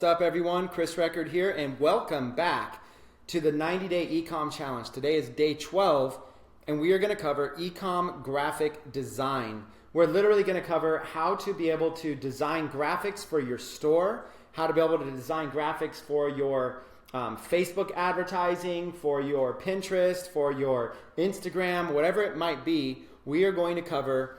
What's up, everyone? Chris Record here, and welcome back to the 90-day Ecom Challenge. Today is day 12, and we are going to cover Ecom graphic design. We're literally going to cover how to be able to design graphics for your store, how to be able to design graphics for your Facebook advertising, for your Pinterest, for your Instagram, whatever it might be. We are going to cover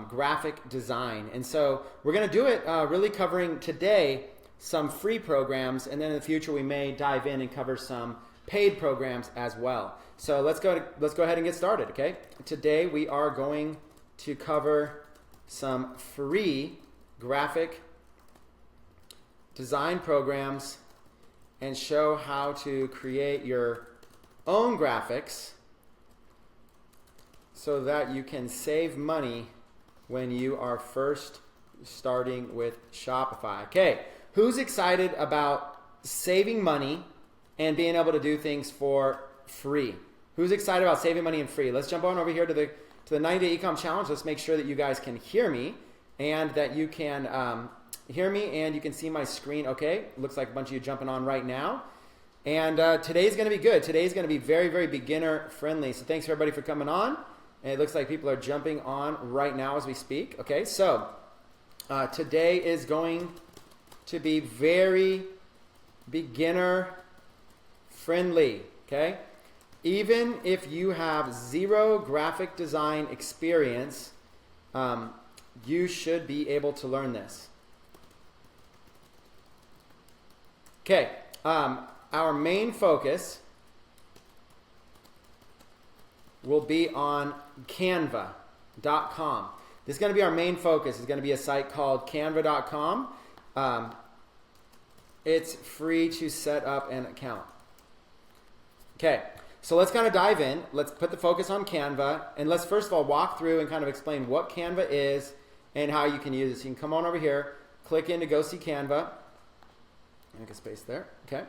graphic design. And so we're going to do it really covering today some free programs, and then in the future we may dive in and cover some paid programs as well. So let's go ahead and get started, okay? Today we are going to cover some free graphic design programs and show how to create your own graphics so that you can save money when you are first starting with Shopify. Okay. Who's excited about saving money and being able to do things for free? Who's excited about saving money and free? Let's jump on over here to the 90-day Ecom Challenge. Let's make sure that you guys can hear me and that you can hear me and you can see my screen. Okay, looks like a bunch of you jumping on right now. And today's going to be good. Today's going to be very, very beginner friendly. So thanks everybody for coming on. And it looks like people are jumping on right now as we speak. Okay, so today is going to be very beginner friendly, okay? Even if you have zero graphic design experience, you should be able to learn this. Okay, our main focus will be on Canva.com. This is going to be our main focus. It's going to be a site called Canva.com. It's free to set up an account. Okay, so let's kind of dive in. Let's put the focus on Canva, and let's first of all walk through and kind of explain what Canva is and how you can use it. So you can come on over here, click in to go see Canva. Make a space there. Okay.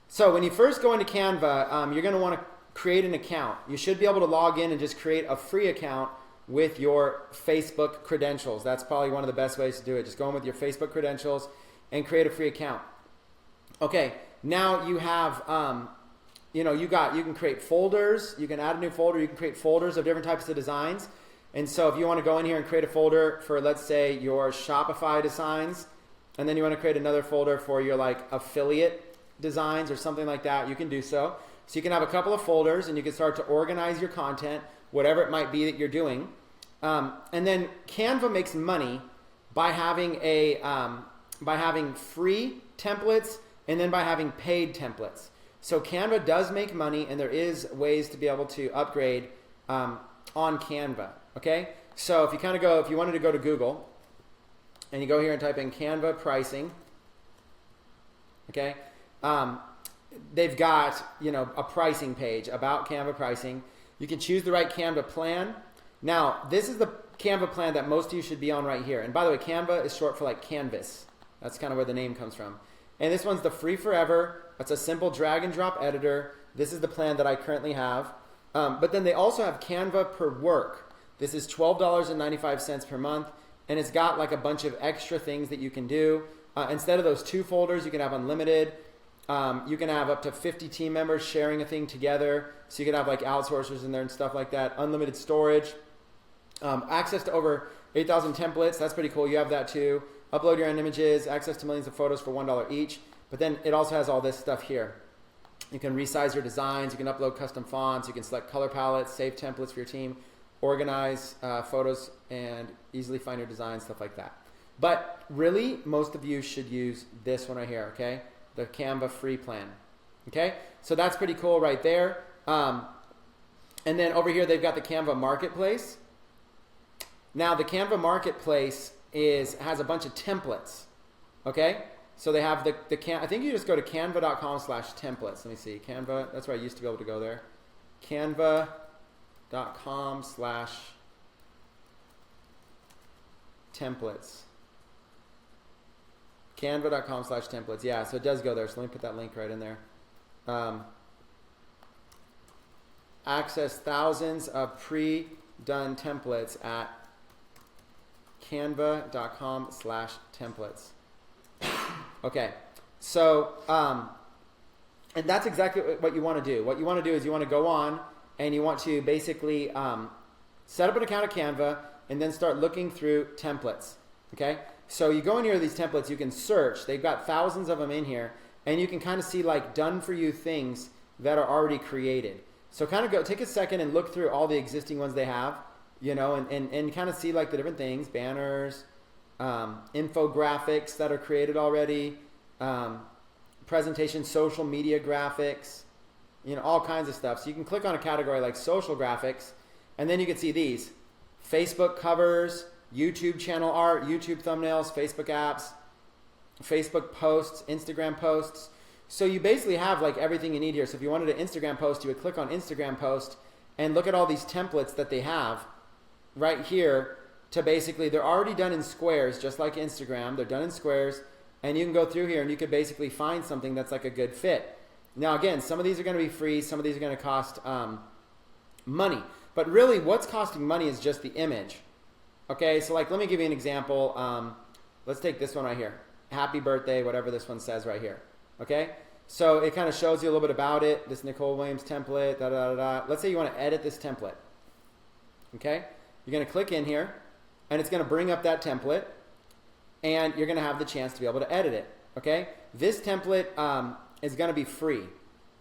So when you first go into Canva, you're going to want to create an account. You should be able to log in and just create a free account with your Facebook credentials. That's probably one of the best ways to do it. Just go in with your Facebook credentials and create a free account. Okay, now you have, you can create folders. You can add a new folder. You can create folders of different types of designs. And so if you want to go in here and create a folder for, let's say, your Shopify designs, and then you want to create another folder for your like affiliate designs or something like that, you can do so. So you can have a couple of folders and you can start to organize your content, whatever it might be that you're doing. And then Canva makes money by having free templates and then by having paid templates. So Canva does make money, and there is ways to be able to upgrade on Canva. Okay, so if you wanted to go to Google and you go here and type in Canva pricing, okay, they've got a pricing page about Canva pricing. You can choose the right Canva plan. Now this is the Canva plan that most of you should be on right here. And by the way, Canva is short for like canvas. That's kind of where the name comes from. And this one's the free forever. It's a simple drag and drop editor. This is the plan that I currently have. But then they also have Canva per work. This is $12.95 per month. And it's got like a bunch of extra things that you can do. Instead of those 2 folders, you can have unlimited. You can have up to 50 team members sharing a thing together. So you can have like outsourcers in there and stuff like that. Unlimited storage. Access to over 8,000 templates. That's pretty cool. You have that too. Upload your own images, access to millions of photos for $1 each. But then it also has all this stuff here. You can resize your designs. You can upload custom fonts. You can select color palettes, save templates for your team, organize photos, and easily find your designs, stuff like that. But really, most of you should use this one right here, okay? The Canva free plan. Okay? So that's pretty cool right there. And then over here, they've got the Canva Marketplace. Now, the Canva Marketplace has a bunch of templates, okay? So they have I think you just go to canva.com/templates. Let me see, Canva, that's where I used to be able to go there. Canva.com/templates. Canva.com/templates, yeah, so it does go there, so let me put that link right in there. Access thousands of pre-done templates at canva.com/templates. Okay, So, and that's exactly what you want to do. What you want to do is you want to go on and you want to basically set up an account at Canva and then start looking through templates. Okay? So you go in here to these templates, you can search. They've got thousands of them in here, and you can kind of see like done for you things that are already created. So kind of go take a second and look through all the existing ones they have, you know, and kind of see like the different things, banners, infographics that are created already, presentation, social media graphics, you know, all kinds of stuff. So you can click on a category like social graphics, and then you can see these: Facebook covers, YouTube channel art, YouTube thumbnails, Facebook apps, Facebook posts, Instagram posts. So you basically have like everything you need here. So if you wanted an Instagram post, you would click on Instagram post and look at all these templates that they have right here to basically, they're already done in squares, just like Instagram. They're done in squares, and you can go through here and you could basically find something that's like a good fit. Now again, some of these are going to be free, some of these are going to cost money. But really what's costing money is just the image. Okay, so like let me give you an example. Let's take this one right here. Happy birthday, whatever this one says right here. Okay, so it kind of shows you a little bit about it. This Nicole Williams template, da da da da. Let's say you want to edit this template. Okay, you're going to click in here, and it's going to bring up that template, and you're going to have the chance to be able to edit it. Okay, this template is going to be free.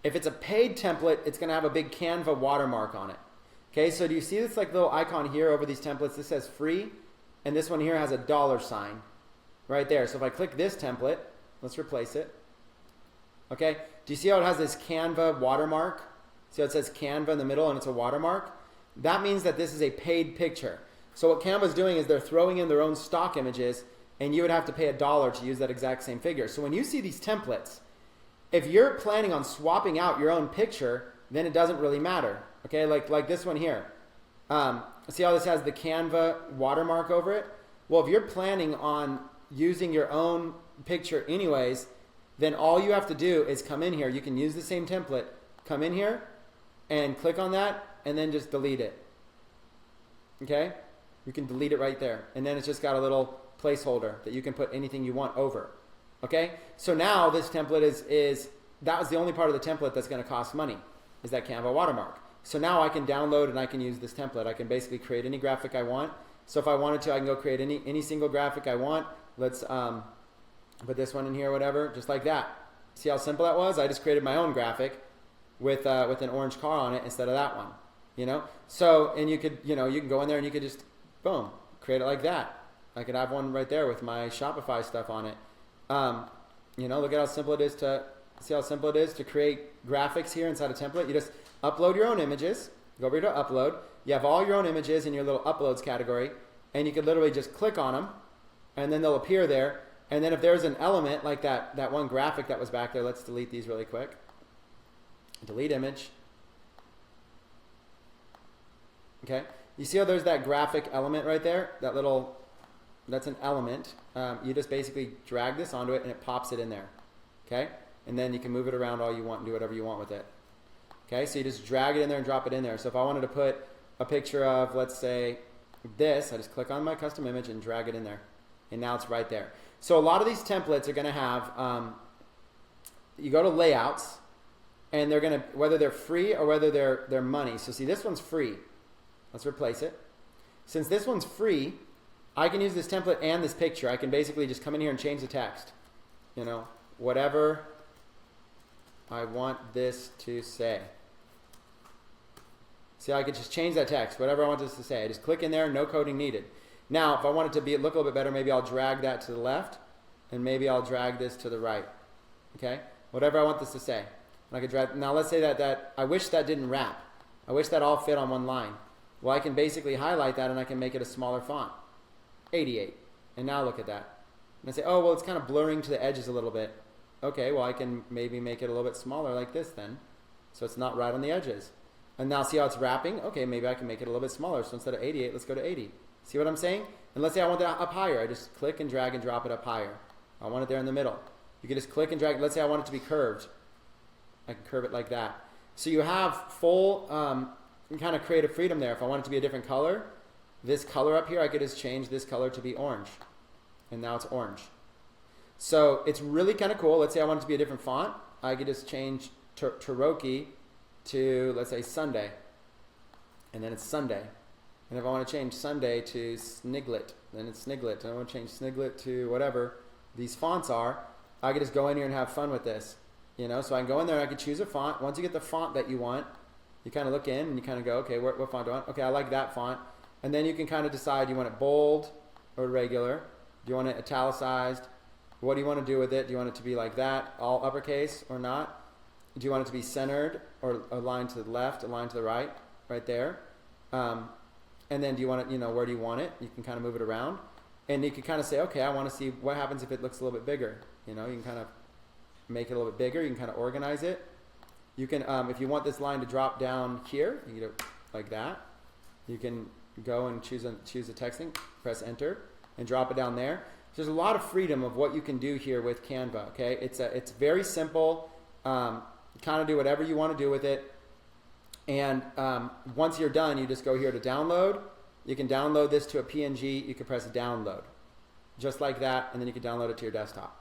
If it's a paid template, it's going to have a big Canva watermark on it. Okay, so do you see this like little icon here over these templates? This says free, and this one here has a $sign right there. So if I click this template, let's replace it. Okay, do you see how it has this Canva watermark? See how it says Canva in the middle and it's a watermark? That means that this is a paid picture. So what Canva's doing is they're throwing in their own stock images, and you would have to pay $1 to use that exact same figure. So when you see these templates, if you're planning on swapping out your own picture, then it doesn't really matter. Okay, like this one here. See how this has the Canva watermark over it? Well, if you're planning on using your own picture anyways, then all you have to do is come in here. You can use the same template. Come in here and click on that and then just delete it. Okay? You can delete it right there. And then it's just got a little placeholder that you can put anything you want over. Okay? So now this template that was the only part of the template that's going to cost money, is that Canva watermark. So now I can download and I can use this template. I can basically create any graphic I want. So if I wanted to, I can go create any single graphic I want. Let's put this one in here, whatever, just like that. See how simple that was? I just created my own graphic with an orange car on it instead of that one. You know? So, and you could, you can go in there and you could just, boom, create it like that. I could have one right there with my Shopify stuff on it. Look at how simple it is to create graphics here inside a template. You just upload your own images. Go over here to upload. You have all your own images in your little uploads category, and you could literally just click on them, and then they'll appear there. And then if there's an element like that one graphic that was back there, let's delete these really quick. Delete image. Okay. You see how there's that graphic element right there? That's an element. You just basically drag this onto it and it pops it in there. Okay. And then you can move it around all you want and do whatever you want with it. Okay. So you just drag it in there and drop it in there. So if I wanted to put a picture of, let's say, this, I just click on my custom image and drag it in there. And now it's right there. So a lot of these templates are going to have, you go to layouts, and they're going to, whether they're free or whether they're money. So see, this one's free. Let's replace it. Since this one's free, I can use this template and this picture. I can basically just come in here and change the text. Whatever I want this to say. See, I could just change that text, whatever I want this to say. I just click in there, no coding needed. Now, if I want it to look a little bit better, maybe I'll drag that to the left, and maybe I'll drag this to the right. Okay? Whatever I want this to say. And I could drag. Now, let's say that I wish that didn't wrap. I wish that all fit on one line. Well, I can basically highlight that, and I can make it a smaller font. 88. And now look at that. And I say, oh, well, it's kind of blurring to the edges a little bit. Okay, well, I can maybe make it a little bit smaller like this then. So it's not right on the edges. And now see how it's wrapping? Okay, maybe I can make it a little bit smaller. So instead of 88, let's go to 80. See what I'm saying? And let's say I want that up higher. I just click and drag and drop it up higher. I want it there in the middle. You can just click and drag. Let's say I want it to be curved. I can curve it like that. So you have full kind of creative freedom there. If I want it to be a different color, this color up here, I could just change this color to be orange. And now it's orange. So it's really kind of cool. Let's say I want it to be a different font. I could just change Taroki to, let's say, Sunday. And then it's Sunday. And if I want to change Sunday to Sniglet, then it's Sniglet. And I want to change Sniglet to whatever these fonts are. I could just go in here and have fun with this. You know, so I can go in there and I can choose a font. Once you get the font that you want, you kind of look in and you kind of go, okay, what font do I want? Okay, I like that font. And then you can kind of decide, you want it bold or regular? Do you want it italicized? What do you want to do with it? Do you want it to be like that, all uppercase or not? Do you want it to be centered or aligned to the left, aligned to the right there? And then do you want it, you know, where do you want it? You can kind of move it around. And you can kind of say, okay, I want to see what happens if it looks a little bit bigger. You know, you can kind of make it a little bit bigger. You can kind of organize it. You can, if you want this line to drop down here, you can do it like that. You can go and choose the texting, press enter, and drop it down there. So there's a lot of freedom of what you can do here with Canva. Okay, it's very simple. Kind of do whatever you want to do with it. And once you're done, you just go here to download. You can download this to a PNG. You can press download, just like that, and then you can download it to your desktop.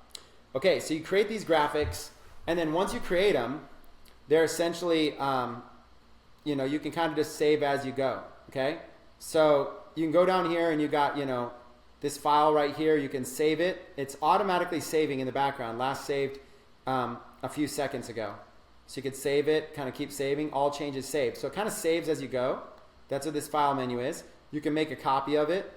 Okay, so you create these graphics, and then once you create them, they're essentially, you know, you can kind of just save as you go. Okay, so you can go down here, and you got, you know, this file right here. You can save it. It's automatically saving in the background. Last saved a few seconds ago. So you could save it, kind of keep saving, all changes saved. So it kind of saves as you go. That's what this file menu is. You can make a copy of it.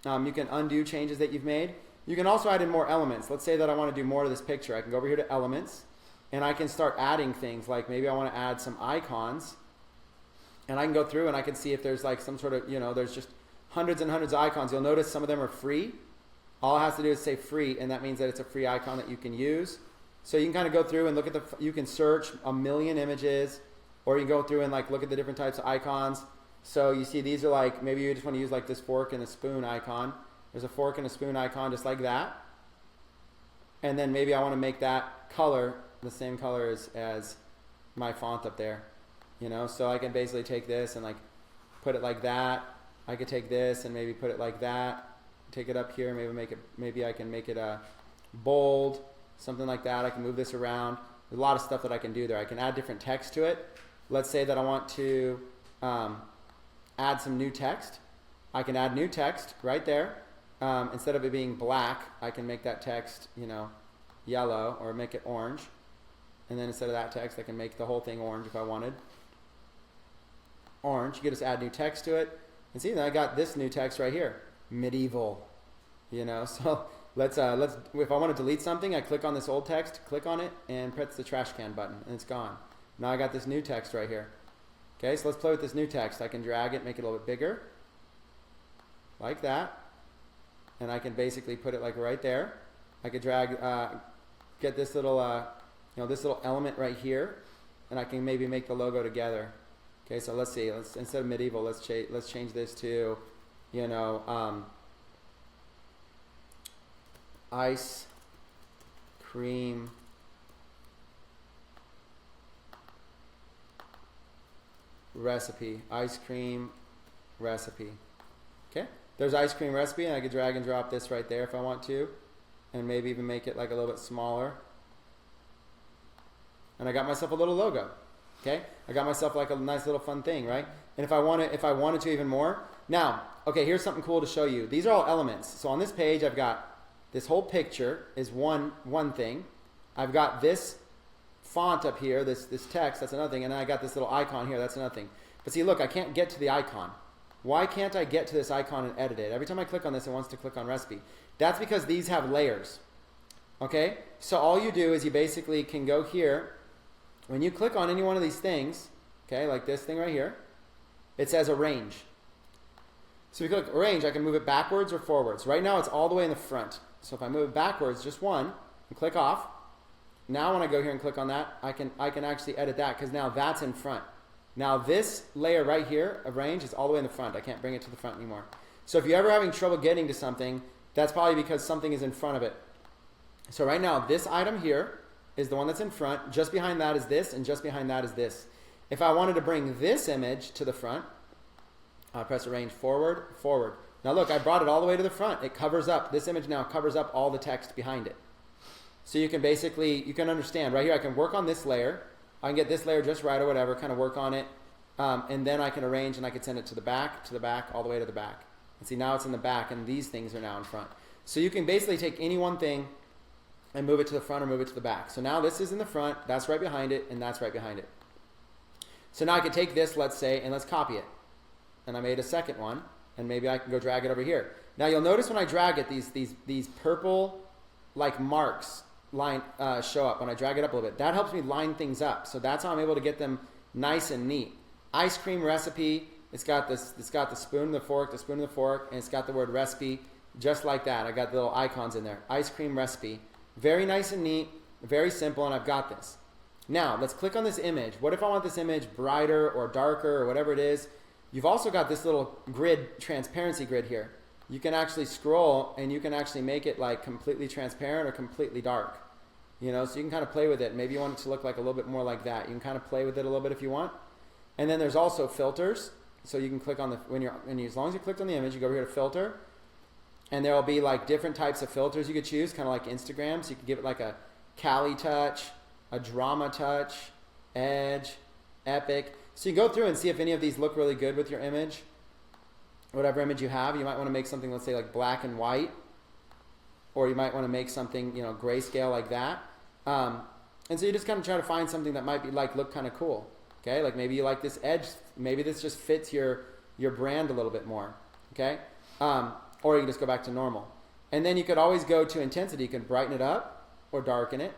You can undo changes that you've made. You can also add in more elements. Let's say that I want to do more to this picture. I can go over here to elements, and I can start adding things. Like maybe I want to add some icons, and I can go through and I can see if there's like some sort of, you know, there's just hundreds and hundreds of icons. You'll notice some of them are free. All it has to do is say free, and that means that it's a free icon that you can use. So you can kind of go through and look at you can search a million images, or you can go through and like look at the different types of icons. So you see these are like, maybe you just want to use like this fork and a spoon icon. There's a fork and a spoon icon just like that. And then maybe I want to make that color the same color as my font up there. You know, so I can basically take this and like put it like that. I could take this and maybe put it like that. Take it up here, maybe I can make it a bold. Something like that. I can move this around. There's a lot of stuff that I can do there. I can add different text to it. Let's say that I want to add some new text. I can add new text right there. Instead of it being black, I can make that text, you know, yellow, or make it orange. And then instead of that text, I can make the whole thing orange if I wanted. Orange. You can just add new text to it. And see, then I got this new text right here. Medieval. You know, so let's if I want to delete something, I click on this old text, click on it, and press the trash can button, and it's gone. Now I got this new text right here. Okay, so let's play with this new text. I can drag it, make it a little bit bigger, like that, and I can basically put it like right there. I could drag, get this little, you know, this little element right here, and I can maybe make the logo together. Okay, so let's see. Instead of medieval, let's change this to, you know, ice cream recipe. Ice cream recipe. Okay, there's ice cream recipe, and I could drag and drop this right there if I want to, and maybe even make it like a little bit smaller. And I got myself a little logo. Okay, I got myself like a nice little fun thing, right? And if I wanted to even more. Now, okay, here's something cool to show you. These are all elements. So on this page, I've got this whole picture is one thing. I've got this font up here, this text, that's another thing, and then I got this little icon here, that's another thing. But see, look, I can't get to the icon. Why can't I get to this icon and edit it? Every time I click on this, it wants to click on recipe. That's because these have layers. Okay? So all you do is you basically can go here. When you click on any one of these things, okay, like this thing right here, it says arrange. So if you click arrange, I can move it backwards or forwards. Right now it's all the way in the front. So if I move it backwards, just one, and click off, now when I go here and click on that, I can actually edit that because now that's in front. Now this layer right here of range is all the way in the front. I can't bring it to the front anymore. So if you're ever having trouble getting to something, that's probably because something is in front of it. So right now this item here is the one that's in front. Just behind that is this, and just behind that is this. If I wanted to bring this image to the front, I'll press arrange forward, forward. Now look, I brought it all the way to the front. It covers up, this image now covers up all the text behind it. So you can basically, you can understand right here, I can work on this layer. I can get this layer just right or whatever, kind of work on it. And then I can arrange and I can send it to the back, all the way to the back. And see, now it's in the back and these things are now in front. So you can basically take any one thing and move it to the front or move it to the back. So now this is in the front, that's right behind it, and that's right behind it. So now I could take this, let's say, and let's copy it. And I made a second one, and maybe I can go drag it over here. Now you'll notice when I drag it, these purple like marks show up when I drag it up a little bit. That helps me line things up. So that's how I'm able to get them nice and neat. Ice cream recipe. It's got the spoon, the fork, and it's got the word recipe, just like that. I got the little icons in there. Ice cream recipe. Very nice and neat, very simple, and I've got this. Now, let's click on this image. What if I want this image brighter or darker or whatever it is? You've also got this little grid, transparency grid here. You can actually scroll and you can actually make it like completely transparent or completely dark. You know, so you can kind of play with it. Maybe you want it to look like a little bit more like that. You can kind of play with it a little bit if you want. And then there's also filters. So you can click on as long as you clicked on the image, you go over here to filter. And there will be like different types of filters you could choose, kind of like Instagram. So you can give it like a Cali touch, a drama touch, edge, epic. So you go through and see if any of these look really good with your image. Whatever image you have, you might want to make something, let's say like black and white. Or you might want to make something, you know, grayscale like that. And so you just kind of try to find something that might be like look kind of cool. Okay, like maybe you like this edge. Maybe this just fits your brand a little bit more. Okay. Or you can just go back to normal. And then you could always go to intensity. You can brighten it up or darken it.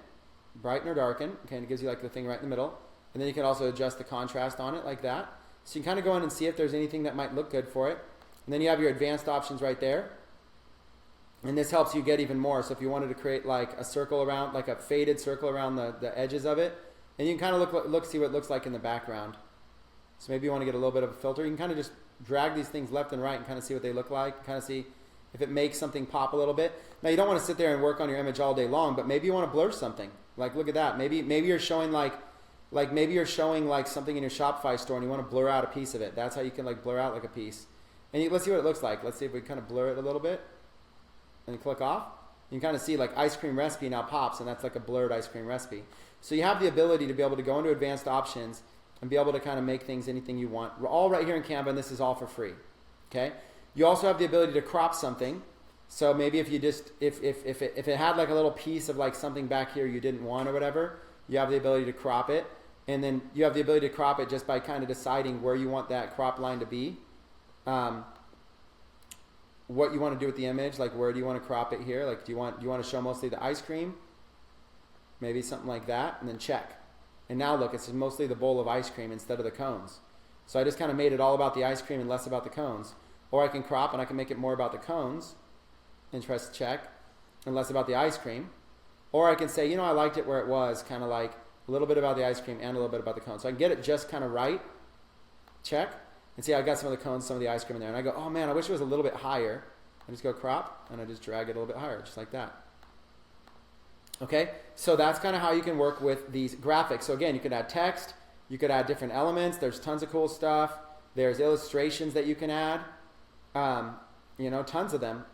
Brighten or darken. Okay, and it gives you like the thing right in the middle. And then you can also adjust the contrast on it like that. So you can kind of go in and see if there's anything that might look good for it. And then you have your advanced options right there. And this helps you get even more. So if you wanted to create like a circle around, like a faded circle around the edges of it, and you can kind of see what it looks like in the background. So maybe you want to get a little bit of a filter. You can kind of just drag these things left and right and kind of see what they look like, kind of see if it makes something pop a little bit. Now you don't want to sit there and work on your image all day long, but maybe you want to blur something. Like look at that. Maybe you're showing like maybe you're showing like something in your Shopify store and you want to blur out a piece of it. That's how you can like blur out like a piece. And let's see what it looks like. Let's see if we kind of blur it a little bit and click off. You can kind of see like ice cream recipe now pops, and that's like a blurred ice cream recipe. So you have the ability to be able to go into advanced options and be able to kind of make things anything you want. We're all right here in Canva, and this is all for free. Okay. You also have the ability to crop something. So maybe if you just if it had like a little piece of like something back here you didn't want or whatever, you have the ability to crop it, and then you have the ability to crop it just by kind of deciding where you want that crop line to be. What you want to do with the image, like where do you want to crop it here? Like do you want to show mostly the ice cream? Maybe something like that, and then check. And now look, it's mostly the bowl of ice cream instead of the cones. So I just kind of made it all about the ice cream and less about the cones. Or I can crop and I can make it more about the cones and press check and less about the ice cream. Or I can say, you know, I liked it where it was, kind of like a little bit about the ice cream and a little bit about the cones. So I can get it just kind of right, check, and see I got some of the cones, some of the ice cream in there. And I go, oh man, I wish it was a little bit higher. I just go crop and I just drag it a little bit higher, just like that. Okay, so that's kind of how you can work with these graphics. So again, you could add text, you could add different elements. There's tons of cool stuff. There's illustrations that you can add. You know, tons of them.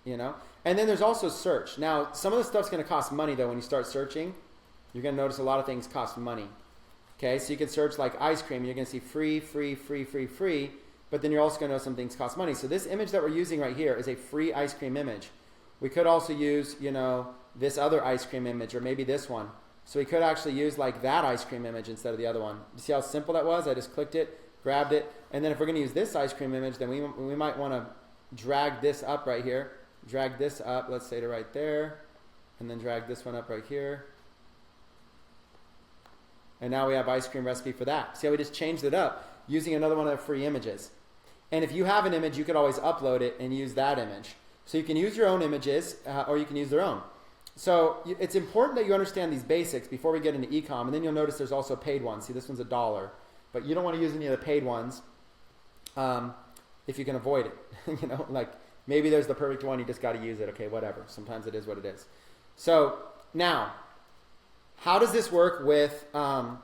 You know, and then there's also search. Now, some of the stuff's going to cost money though. When you start searching, you're going to notice a lot of things cost money. Okay, so you can search like ice cream. You're going to see free, free, free, free, free. But then you're also going to know some things cost money. So this image that we're using right here is a free ice cream image. We could also use, you know, this other ice cream image, or maybe this one. So we could actually use like that ice cream image instead of the other one. You see how simple that was? I just clicked it, grabbed it, and then if we're going to use this ice cream image, then we might want to drag this up right here. Drag this up, let's say to right there, and then drag this one up right here. And now we have ice cream recipe for that. See how we just changed it up using another one of the free images. And if you have an image, you could always upload it and use that image. So you can use your own images, or you can use their own. So it's important that you understand these basics before we get into e-com, and then you'll notice there's also paid ones. See, this one's $1, but you don't want to use any of the paid ones if you can avoid it. You know, like maybe there's the perfect one, you just got to use it. Okay, whatever. Sometimes it is what it is. So now, how does this work with e-com?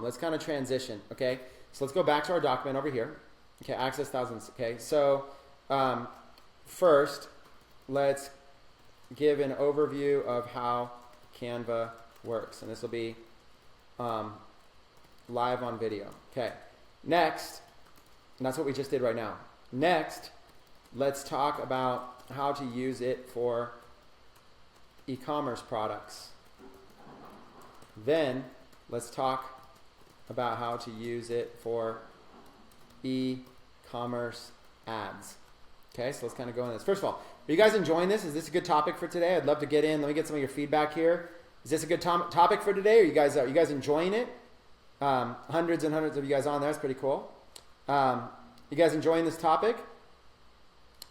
Let's kind of transition. Okay, so let's go back to our document over here. Okay, access thousands. Okay, so first, let's give an overview of how Canva works. And this will be live on video. Okay. Next, and that's what we just did right now. Next, let's talk about how to use it for e-commerce products. Then, let's talk about how to use it for e-commerce ads. Okay, so let's kind of go into this. First of all, are you guys enjoying this? Is this a good topic for today? I'd love to get in. Let me get some of your feedback here. Is this a good topic for today? Are you guys enjoying it? Hundreds and hundreds of you guys on there. That's pretty cool. You guys enjoying this topic?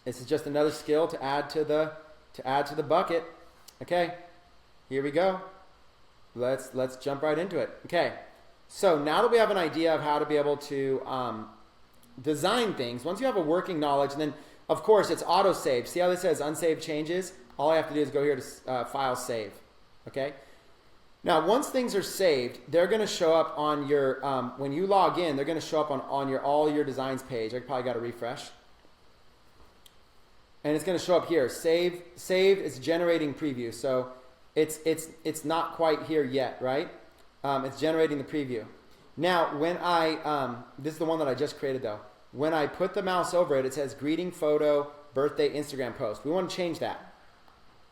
This is just another skill to add to the bucket. Okay, here we go. Let's jump right into it. Okay, so now that we have an idea of how to be able to design things, once you have a working knowledge, and then of course it's auto save. See how this says unsaved changes? All I have to do is go here to file save. Okay. Now once things are saved, they're going to show up on your when you log in. They're going to show up on your all your designs page. I probably got to refresh. And it's going to show up here. Saved is generating preview. So it's not quite here yet, right? It's generating the preview. Now, when this is the one that I just created though. When I put the mouse over it, it says greeting photo, birthday, Instagram post. We want to change that.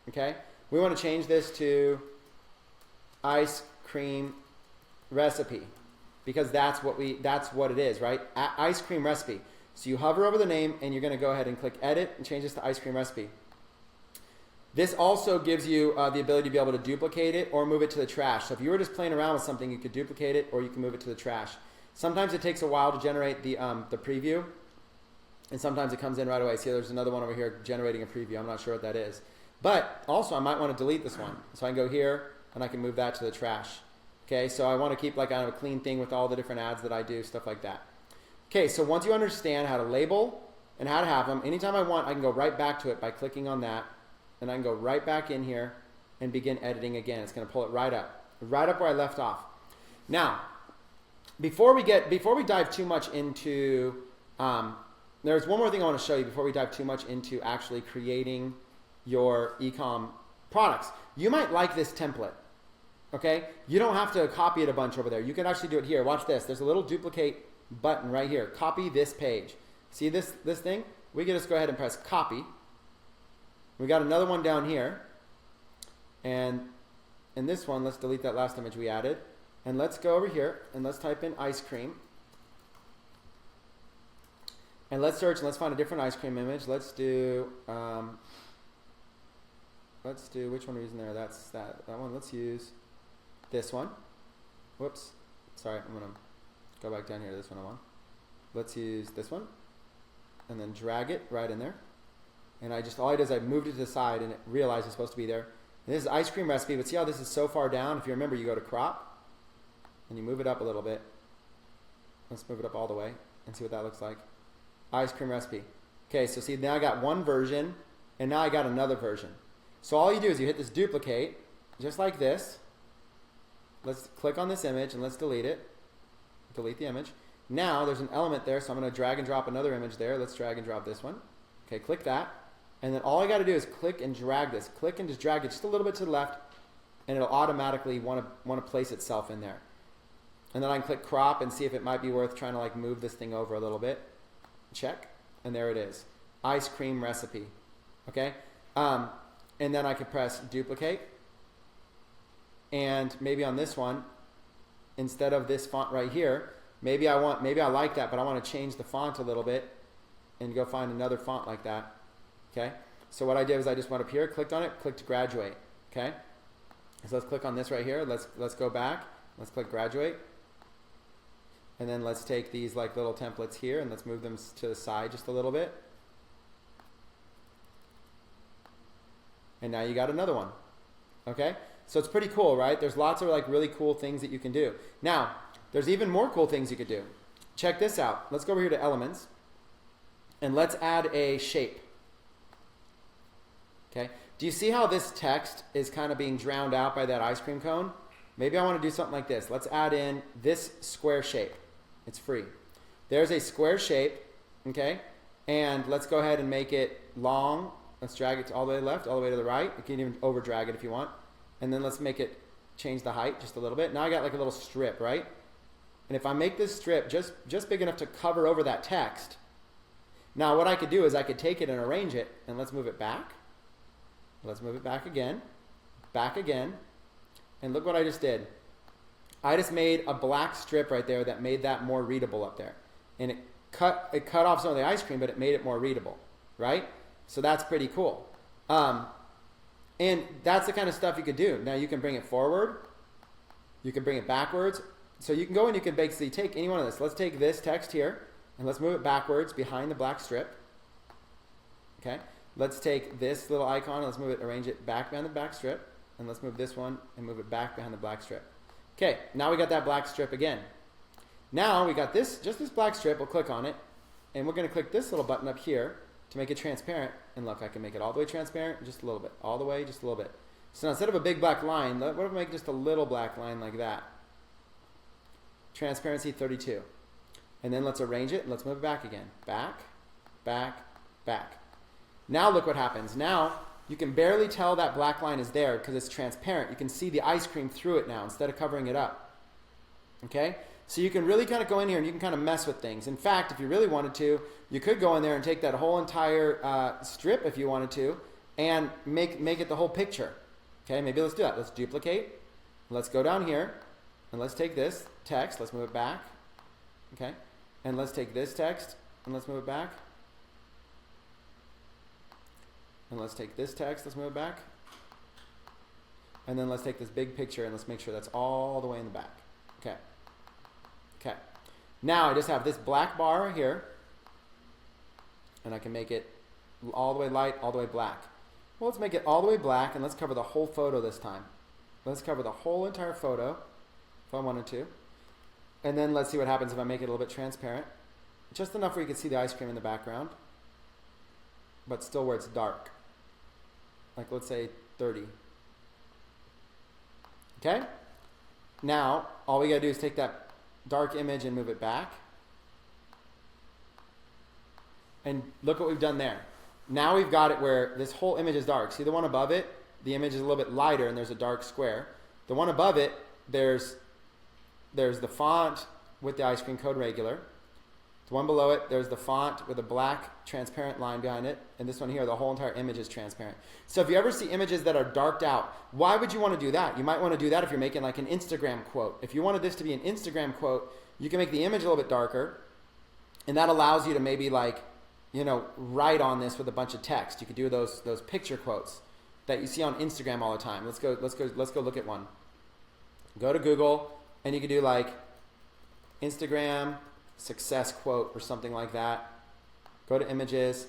Okay? We want to change this to ice cream recipe because that's what it is, right? Ice cream recipe. So you hover over the name and you're going to go ahead and click edit and change this to ice cream recipe. This also gives you the ability to be able to duplicate it or move it to the trash. So if you were just playing around with something, you could duplicate it or you can move it to the trash. Sometimes it takes a while to generate the preview, and sometimes it comes in right away. See, there's another one over here generating a preview. I'm not sure what that is. But also, I might want to delete this one. So I can go here and I can move that to the trash. Okay, so I want to keep like kind of a clean thing with all the different ads that I do, stuff like that. Okay, so once you understand how to label and how to have them, anytime I want, I can go right back to it by clicking on that. And I can go right back in here and begin editing again. It's going to pull it right up where I left off. Now, before we dive too much into, there's one more thing I want to show you before we dive too much into actually creating your e-com products. You might like this template, okay? You don't have to copy it a bunch over there. You can actually do it here. Watch this. There's a little duplicate button right here. Copy this page. See this thing? We can just go ahead and press copy. We got another one down here, and in this one, let's delete that last image we added, and let's go over here and let's type in ice cream, and let's search and let's find a different ice cream image. Let's do which one are we using there? That's that one. Let's use this one. Whoops, sorry, I'm gonna go back down here to this one I want. Let's use this one, and then drag it right in there. And all I did is I moved it to the side and it realized it's supposed to be there. And this is ice cream recipe, but see how this is so far down? If you remember, you go to crop and you move it up a little bit. Let's move it up all the way and see what that looks like. Ice cream recipe. Okay, so see, now I got one version and now I got another version. So all you do is you hit this duplicate, just like this. Let's click on this image and let's delete it. Delete the image. Now there's an element there, so I'm going to drag and drop another image there. Let's drag and drop this one. Okay, click that. And then all I got to do is click and drag this. Click and just drag it just a little bit to the left, and it'll automatically want to place itself in there. And then I can click crop and see if it might be worth trying to like move this thing over a little bit. Check, and there it is. Ice cream recipe. Okay, and then I could press duplicate. And maybe on this one, instead of this font right here, maybe I like that, but I want to change the font a little bit and go find another font like that. Okay, so what I did was I just went up here, clicked on it, clicked graduate. Okay, so let's click on this right here. Let's go back. Let's click graduate, and then let's take these like little templates here and let's move them to the side just a little bit. And now you got another one. Okay, so it's pretty cool, right? There's lots of like really cool things that you can do. Now, there's even more cool things you could do. Check this out. Let's go over here to elements, and let's add a shape. Okay, do you see how this text is kind of being drowned out by that ice cream cone? Maybe I want to do something like this. Let's add in this square shape. It's free. There's a square shape, okay? And let's go ahead and make it long Let's drag it all the way to the left, all the way to the right. You can even over drag it if you want. And then let's make it change the height just a little bit. Now I got like a little strip, right? And if I make this strip just big enough to cover over that text, now what I could do is I could take it and arrange it, and let's move it back. Let's move it back again, and look what I just did. I just made a black strip right there that made that more readable up there. And it cut off some of the ice cream, but it made it more readable, right? So that's pretty cool. And that's the kind of stuff you could do. Now you can bring it forward. You can bring it backwards. So you can go and you can basically take any one of this. Let's take this text here and let's move it backwards behind the black strip. Okay. Let's take this little icon and let's move it, arrange it back behind the back strip. And let's move this one and move it back behind the black strip. Okay. Now we got that black strip again. Now we got this, just this black strip. We'll click on it and we're going to click this little button up here to make it transparent. And look, I can make it all the way transparent, just a little bit, all the way, just a little bit. So now instead of a big black line, what if we make just a little black line like that? Transparency 32. And then let's arrange it and let's move it back again. Back, back, back. Now look what happens. Now you can barely tell that black line is there because it's transparent. You can see the ice cream through it now instead of covering it up. Okay? So you can really kind of go in here and you can kind of mess with things. In fact, if you really wanted to, you could go in there and take that whole entire strip if you wanted to and make it the whole picture. Okay, maybe let's do that. Let's duplicate. Let's go down here and let's take this text. Let's move it back. Okay, and let's take this text and let's move it back. And let's take this text. Let's move it back. And then let's take this big picture and let's make sure that's all the way in the back. Okay. Okay. Now I just have this black bar here, and I can make it all the way light, all the way black. Well, let's make it all the way black, and let's cover the whole photo this time. Let's cover the whole entire photo, if I wanted to. And then let's see what happens if I make it a little bit transparent. Just enough where you can see the ice cream in the background, but still where it's dark. Like, let's say 30. Okay? Now, all we got to do is take that dark image and move it back. And look what we've done there. Now we've got it where this whole image is dark. See the one above it? The image is a little bit lighter and there's a dark square. The one above it, there's the font with the ice cream code regular. The one below it, there's the font with a black transparent line behind it. And this one here, the whole entire image is transparent. So if you ever see images that are darked out, why would you want to do that? You might want to do that if you're making like an Instagram quote. If you wanted this to be an Instagram quote, you can make the image a little bit darker. And that allows you to maybe like, write on this with a bunch of text. You could do those picture quotes that you see on Instagram all the time. Let's go look at one. Go to Google and you could do like Instagram success quote or something like that. Go to images.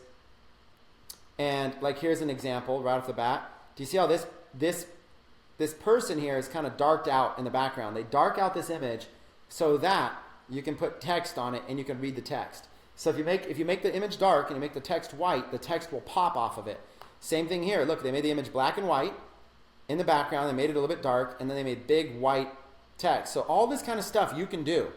And like here's an example right off the bat. Do you see how this person here is kind of darked out in the background? They dark out this image so that you can put text on it and you can read the text. So if you make the image dark and you make the text white, the text will pop off of it. Same thing here. Look, they made the image black and white in the background. They made it a little bit dark, and then they made big white text. So all this kind of stuff you can do.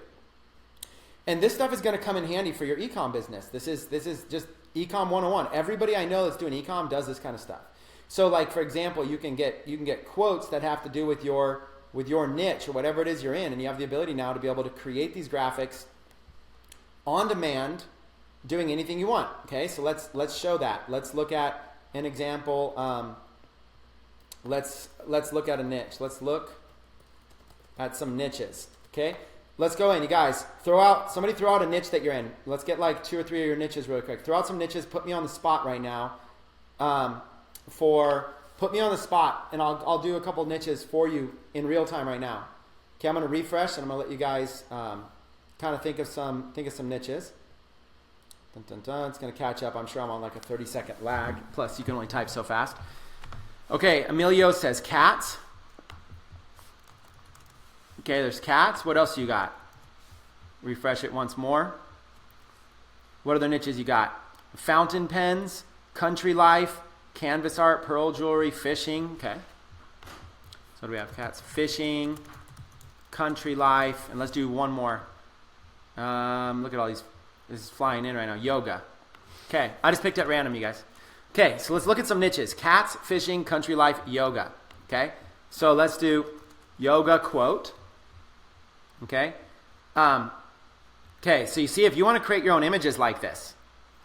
And this stuff is going to come in handy for your e-com business. This is just e-com 101. Everybody I know that's doing e-com does this kind of stuff. So like, for example, you can get quotes that have to do with your niche or whatever it is you're in, and you have the ability now to be able to create these graphics on demand, doing anything you want. Okay, so let's show that. Let's look at an example. Let's look at a niche. Let's look at some niches. Okay, let's go in. You guys, somebody throw out a niche that you're in. Let's get like 2 or 3 of your niches really quick. Throw out some niches. Put me on the spot right now. Put me on the spot, and I'll do a couple niches for you in real time right now. Okay, I'm going to refresh, and I'm going to let you guys kind of think of some niches. Dun, dun, dun. It's going to catch up. I'm sure I'm on like a 30-second lag. Plus, you can only type so fast. Okay, Emilio says cats. Okay, there's cats. What else you got? Refresh it once more. What other niches you got? Fountain pens, country life, canvas art, pearl jewelry, fishing. Okay. So what do we have? Cats, fishing, country life, and let's do one more. Look at all these. This is flying in right now. Yoga. Okay, I just picked at random, you guys. Okay, so let's look at some niches. Cats, fishing, country life, yoga. Okay, so let's do yoga quote. Okay. Okay, so you see, if you want to create your own images like this,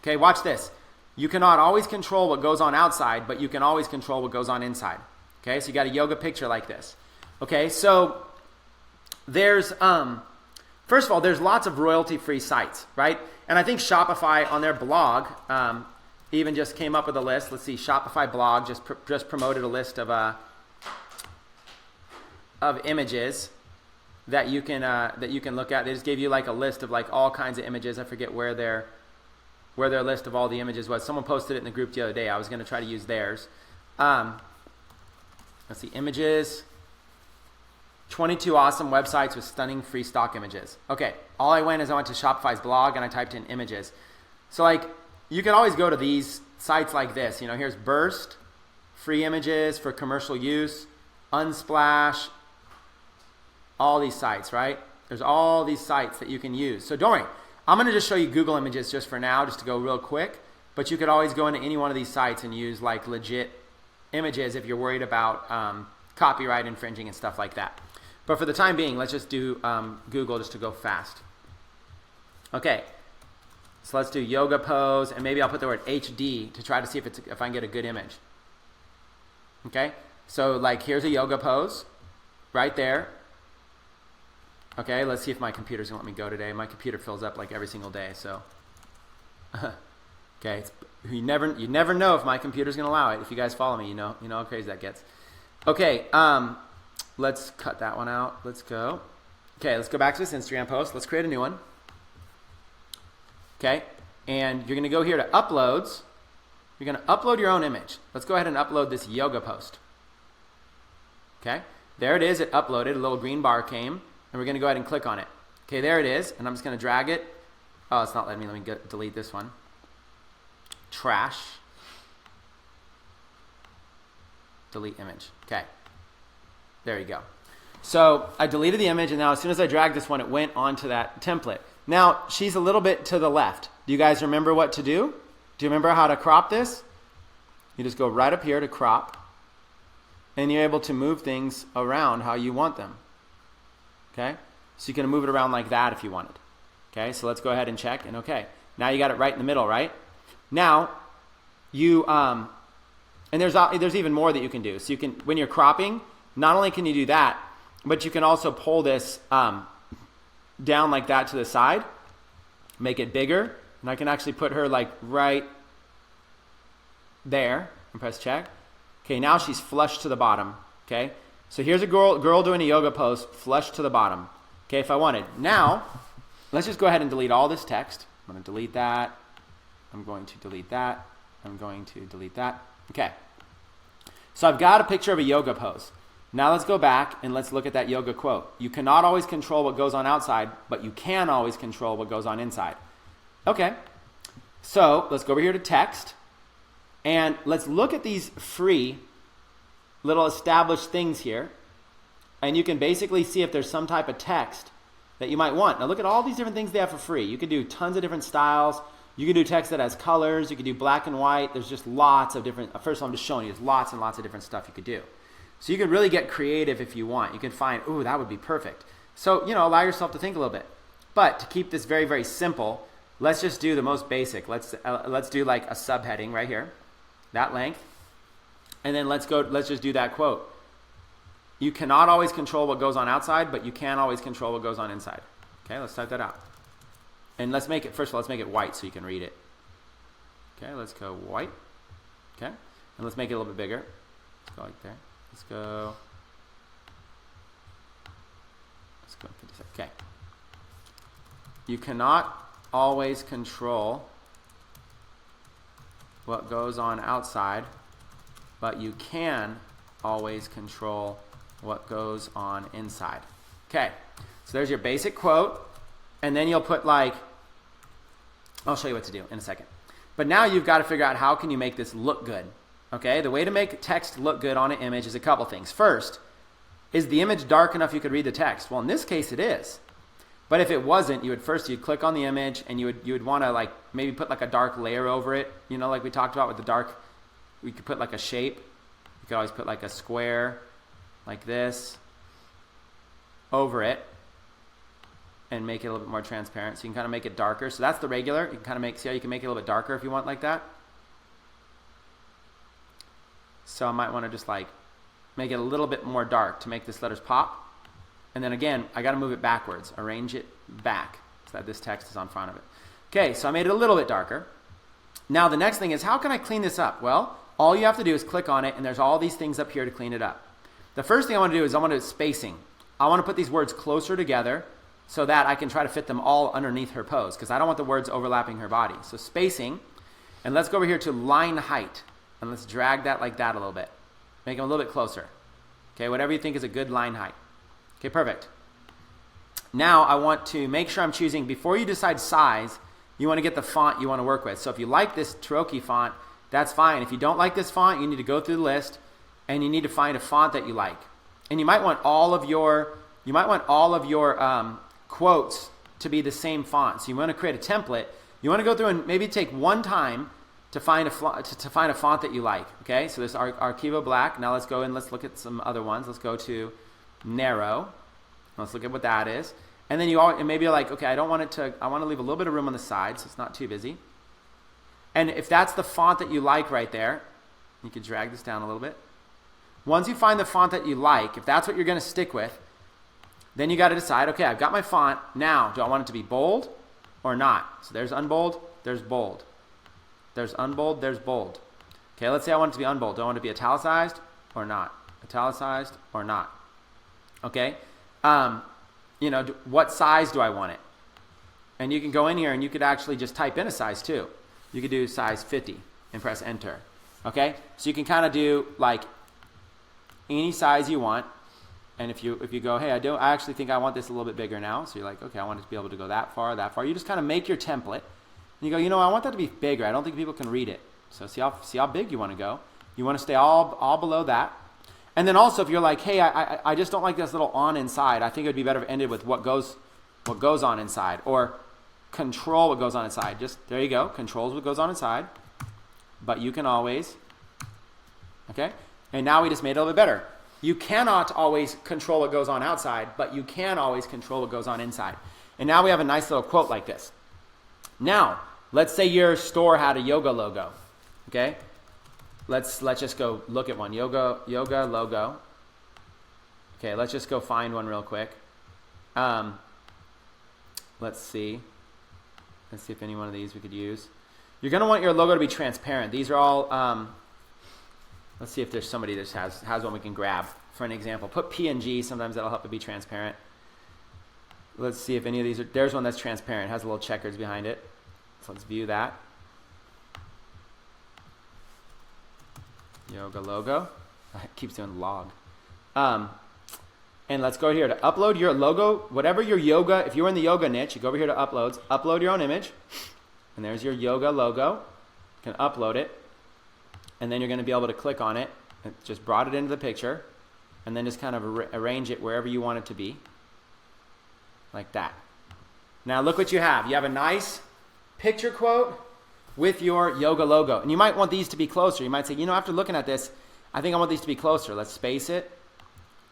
okay, watch this. You cannot always control what goes on outside, but you can always control what goes on inside. Okay, so you got a yoga picture like this. Okay, so there's, first of all, there's lots of royalty-free sites, right? And I think Shopify on their blog even just came up with a list. Let's see, Shopify blog just promoted a list of images that you can look at. They just gave you like a list of like all kinds of images. I forget where their list of all the images was. Someone posted it in the group the other day. I was going to try to use theirs. Let's see, images. 22 awesome websites with stunning free stock images. Okay, all I went to Shopify's blog and I typed in images. So like, you can always go to these sites like this. You know, here's Burst, free images for commercial use, Unsplash, all these sites, right? There's all these sites that you can use. So don't worry, I'm gonna just show you Google Images just for now, just to go real quick, but you could always go into any one of these sites and use like legit images if you're worried about copyright infringing and stuff like that. But for the time being, let's just do Google just to go fast. Okay, so let's do yoga pose, and maybe I'll put the word HD to try to see if I can get a good image. Okay, so like here's a yoga pose right there. Okay, let's see if my computer's gonna let me go today. My computer fills up like every single day, so. Okay, you never know if my computer's gonna allow it. If you guys follow me, you know how crazy that gets. Okay, let's cut that one out. Let's go. Okay, let's go back to this Instagram post. Let's create a new one. Okay, and you're gonna go here to uploads. You're gonna upload your own image. Let's go ahead and upload this yoga post. Okay, there it is. It uploaded. A little green bar came, and we're gonna go ahead and click on it. Okay, there it is, and I'm just gonna drag it. Oh, it's not letting me. Let me delete this one. Trash. Delete image. Okay. There you go. So I deleted the image, and now as soon as I dragged this one, it went onto that template. Now, she's a little bit to the left. Do you guys remember what to do? Do you remember how to crop this? You just go right up here to crop, and you're able to move things around how you want them. Okay? So you can move it around like that if you wanted. Okay, so let's go ahead and check, and okay. Now you got it right in the middle, right? Now, you, and there's even more that you can do. So you can, when you're cropping, not only can you do that, but you can also pull this down like that to the side, make it bigger, and I can actually put her like right there, and press check. Okay, now she's flush to the bottom, okay? So here's a girl doing a yoga pose, flush to the bottom, okay, if I wanted. Now, let's just go ahead and delete all this text. I'm going to delete that. I'm going to delete that. I'm going to delete that. Okay. So I've got a picture of a yoga pose. Now let's go back and let's look at that yoga quote. You cannot always control what goes on outside, but you can always control what goes on inside. Okay. So let's go over here to text, and let's look at these free little established things here. And you can basically see if there's some type of text that you might want. Now look at all these different things they have for free. You can do tons of different styles. You can do text that has colors. You can do black and white. There's just lots of different, first of all, I'm just showing you, there's lots and lots of different stuff you could do. So you can really get creative if you want. You can find, ooh, that would be perfect. So, allow yourself to think a little bit. But to keep this very, very simple, let's just do the most basic. Let's do like a subheading right here, that length. And then let's just do that quote. You cannot always control what goes on outside, but you can always control what goes on inside. Okay, let's type that out. And let's make it, first of all, let's make it white so you can read it. Okay, let's go white. Okay, and let's make it a little bit bigger. Let's go like there. Let's go 56. Okay. You cannot always control what goes on outside, but you can always control what goes on inside. Okay, so there's your basic quote, and then you'll put like, I'll show you what to do in a second. But now you've got to figure out how can you make this look good. Okay, the way to make text look good on an image is a couple things. First, is the image dark enough you could read the text? Well, in this case it is. But if it wasn't, you'd click on the image, and you would want to like maybe put like a dark layer over it, like we talked about with the dark we could put like a shape. You could always put like a square like this over it and make it a little bit more transparent. So you can kind of make it darker. So that's the regular. You can kind of see how you can make it a little bit darker if you want like that. So I might want to just like make it a little bit more dark to make this letters pop. And then again, I got to move it backwards, arrange it back so that this text is on front of it. Okay, so I made it a little bit darker. Now the next thing is, how can I clean this up? Well, all you have to do is click on it, and there's all these things up here to clean it up. The first thing I want to do is I want to do spacing. I want to put these words closer together so that I can try to fit them all underneath her pose, because I don't want the words overlapping her body. So spacing, and let's go over here to line height, and let's drag that like that a little bit. Make them a little bit closer. Okay, whatever you think is a good line height. Okay, perfect. Now I want to make sure I'm choosing, before you decide size, you want to get the font you want to work with. So if you like this Cherokee font, that's fine. If you don't like this font, you need to go through the list and you need to find a font that you like. And you might want all of your quotes to be the same font. So you want to create a template. You want to go through and maybe take one time to find a font that you like. Okay, so there's Archivo Black. Now let's go and let's look at some other ones. Let's go to narrow. Let's look at what that is. And then maybe you're like, okay, I want to leave a little bit of room on the side so it's not too busy. And if that's the font that you like right there, you can drag this down a little bit. Once you find the font that you like, if that's what you're going to stick with, then you got to decide, okay, I've got my font. Now, do I want it to be bold or not? So there's unbold, there's bold. There's unbold, there's bold. Okay, let's say I want it to be unbold. Do I want it to be italicized or not? Italicized or not? Okay. What size do I want it? And you can go in here and you could actually just type in a size too. You could do size 50 and press enter. Okay, so you can kind of do like any size you want. And if you go, hey, I actually think I want this a little bit bigger now. So you're like, okay, I want it to be able to go that far. You just kind of make your template. And you go, I want that to be bigger. I don't think people can read it. So see how big you want to go. You want to stay all below that. And then also, if you're like, hey, I just don't like this little on inside. I think it would be better if it ended with what goes on inside, or control what goes on inside. Just there you go, controls what goes on inside. But you can always, okay. And now we just made it a little bit better. You cannot always control what goes on outside, but you can always control what goes on inside. And now we have a nice little quote like this. Now, let's say your store had a yoga logo, okay. Let's just go look at one. Yoga logo. Okay, let's just go find one real quick. Let's see. Let's see if any one of these we could use. You're going to want your logo to be transparent. These are all, let's see if there's somebody that has one we can grab. For an example, put PNG. Sometimes that'll help it be transparent. Let's see if any of these there's one that's transparent. It has a little checkers behind it. So let's view that. Yoga logo. It keeps doing log. And let's go here to upload your logo, whatever your yoga, if you're in the yoga niche, you go over here to uploads, upload your own image, and there's your yoga logo. You can upload it, and then you're going to be able to click on it, and just brought it into the picture, and then just kind of arrange it wherever you want it to be, like that. Now look what you have. You have a nice picture quote with your yoga logo. And you might want these to be closer. You might say, after looking at this, I think I want these to be closer. Let's space it.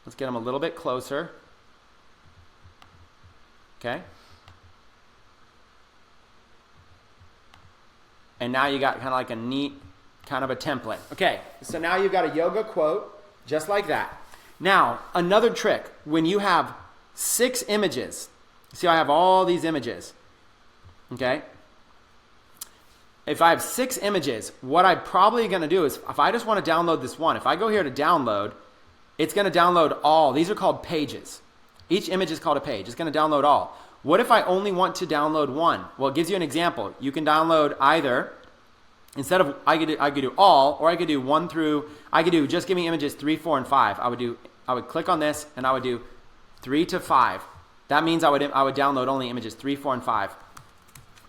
Let's get them a little bit closer. Okay. And now you got kind of like a neat kind of a template. Okay, so now you've got a yoga quote just like that. Now, another trick, when you have 6 images, see I have all these images, okay? If I have 6 images, what I'm probably going to do is, if I just want to download this one, if I go here to download, it's going to download all. These are called pages. Each image is called a page. It's going to download all. What if I only want to download one? Well, it gives you an example. You can download either, instead of, I could do all, or I could do 1 through, I could do just give me images 3, 4, and 5. I would click on this, and I would do 3 to 5. That means I would download only images 3, 4, and 5.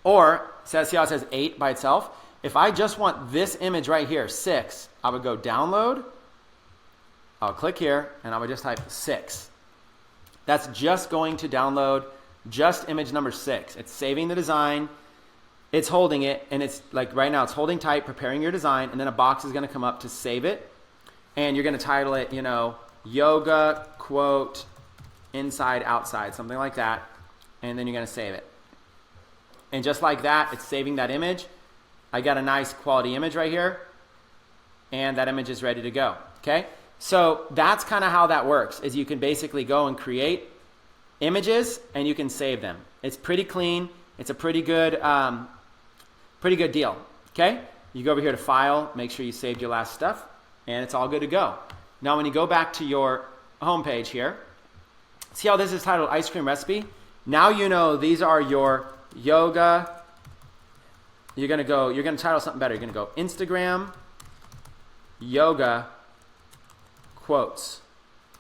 Or, see how it says 8 by itself? If I just want this image right here, 6, I would go download. I'll click here, and I would just type 6. That's just going to download just image number 6. It's saving the design. it's holding it, and it's like right now it's holding tight, preparing your design, and then a box is going to come up to save it, and you're going to title it, yoga quote inside outside, something like that, and then you're going to save it. And just like that, it's saving that image. I got a nice quality image right here, and that image is ready to go. Okay, so that's kind of how that works, is you can basically go and create images and you can save them. It's pretty clean. It's a pretty good deal. Okay, you go over here to file, make sure you saved your last stuff, and it's all good to go. Now when you go back to your home page here, see how this is titled ice cream recipe? Now you know these are your yoga. You're going to title something better. You're going to go Instagram yoga quotes.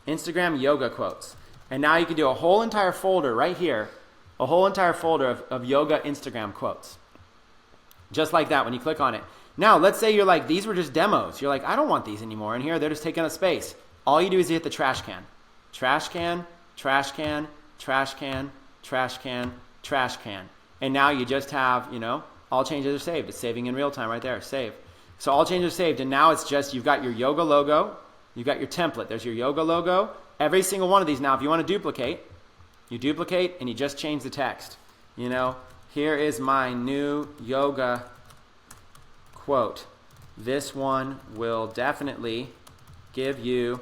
Instagram yoga quotes. And now you can do a whole entire folder right here, a whole entire folder of yoga Instagram quotes. Just like that when you click on it. Now, let's say you're like, these were just demos. You're like, I don't want these anymore. And here, they're just taking up space. All you do is you hit the trash can. Trash can, trash can, trash can, trash can, trash can. And now you just have, all changes are saved. It's saving in real time right there. Save. So all changes are saved. And now it's just, you've got your yoga logo. You've got your template. There's your yoga logo. Every single one of these now, if you want to duplicate, you duplicate and you just change the text. Here is my new yoga quote. This one will definitely give you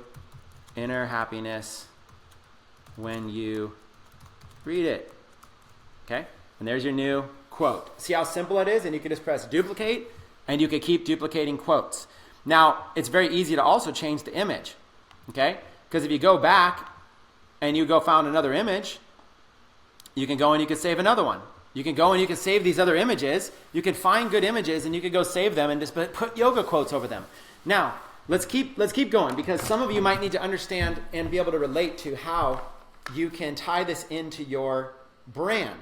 inner happiness when you read it. Okay? And there's your new quote. See how simple it is? And you can just press duplicate and you can keep duplicating quotes. Now, it's very easy to also change the image. Okay? Because if you go back and you go found another image, you can go and you can save another one. You can go and you can save these other images. You can find good images and you can go save them and just put yoga quotes over them. Now, let's keep going, because some of you might need to understand and be able to relate to how you can tie this into your brand.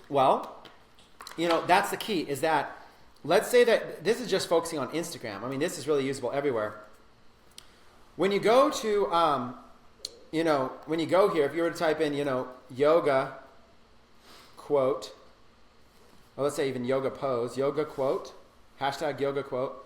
Well, that's the key, is that let's say that this is just focusing on Instagram. I mean, this is really usable everywhere. When you go to, when you go here, if you were to type in, yoga quote, or let's say even yoga pose, yoga quote, hashtag yoga quote.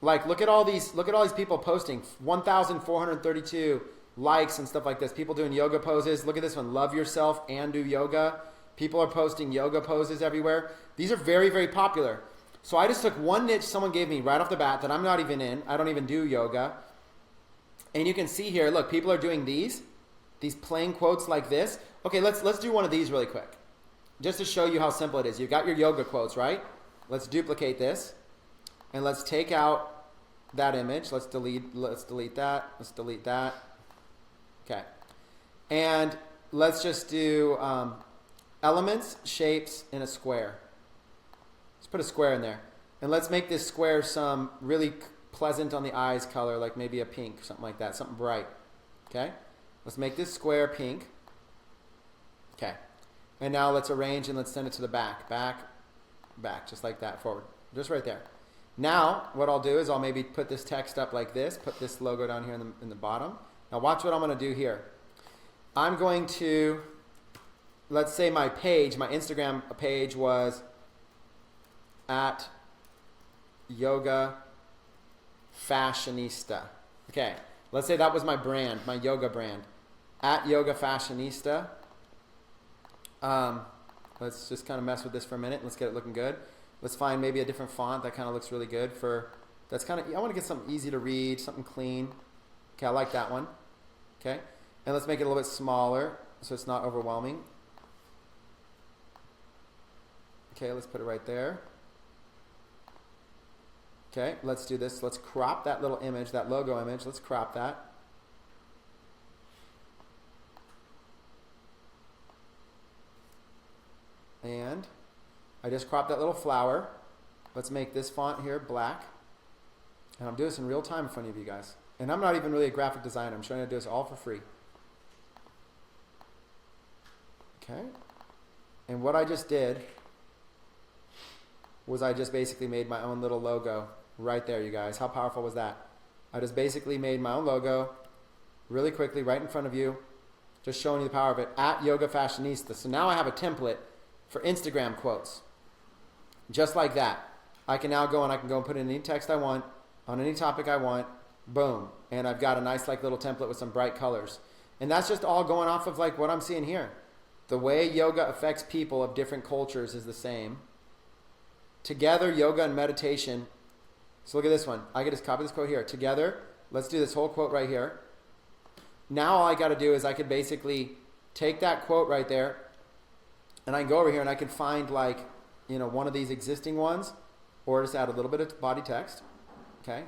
Like, look at all these people posting, 1,432 likes and stuff like this. People doing yoga poses. Look at this one, love yourself and do yoga. People are posting yoga poses everywhere. These are very, very popular. So I just took one niche someone gave me right off the bat that I'm not even in. I don't even do yoga. And you can see here, look, people are doing these plain quotes like this. Okay, let's do one of these really quick, just to show you how simple it is. You've got your yoga quotes, right? Let's duplicate this, and let's take out that image. Let's delete that. Let's delete that. Okay, and let's just do elements, shapes, and a square. Let's put a square in there, and let's make this square some really pleasant on the eyes color, like maybe a pink, something like that, something bright. Okay, let's make this square pink. Okay, and now let's arrange and let's send it to the back, just like that, forward, just right there. Now what I'll do is I'll maybe put this text up like this, put this logo down here in the bottom. Now watch what I'm going to do here. I'm going to, let's say my Instagram page was at yoga fashionista. Okay, let's say that was my brand, my yoga brand, at yoga fashionista. Let's just kind of mess with this for a minute. Let's get it looking good. Let's find maybe a different font that kind of looks really good I want to get something easy to read, something clean. Okay, I like that one. Okay, and let's make it a little bit smaller so it's not overwhelming. Okay, let's put it right there. Okay, let's do this. Let's crop that little image, that logo image. Let's crop that. And I just cropped that little flower. Let's make this font here black. And I'm doing this in real time in front of you guys. And I'm not even really a graphic designer. I'm showing you how to do this all for free. Okay. And what I just did was I just basically made my own little logo right there, you guys. How powerful was that? I just basically made my own logo really quickly right in front of you, just showing you the power of it, at Yoga Fashionista. So now I have a template for Instagram quotes. Just like that. I can now go and put in any text I want on any topic I want. Boom. And I've got a nice like little template with some bright colors. And that's just all going off of like what I'm seeing here. The way yoga affects people of different cultures is the same. Together, yoga and meditation. So look at this one. I can just copy this quote here. Together, let's do this whole quote right here. Now all I got to do is I could basically take that quote right there, and I can go over here and I can find like, one of these existing ones, or just add a little bit of body text. Okay.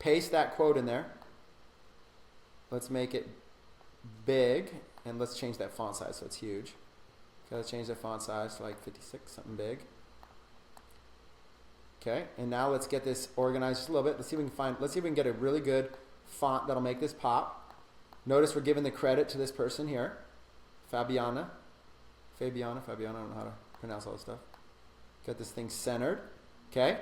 Paste that quote in there. Let's make it big, and let's change that font size so it's huge. Okay, let's change the font size to like 56, something big. Okay, and now let's get this organized just a little bit. Let's see if we can get a really good font that'll make this pop. Notice we're giving the credit to this person here. Fabiana, I don't know how to pronounce all this stuff. Get this thing centered. Okay,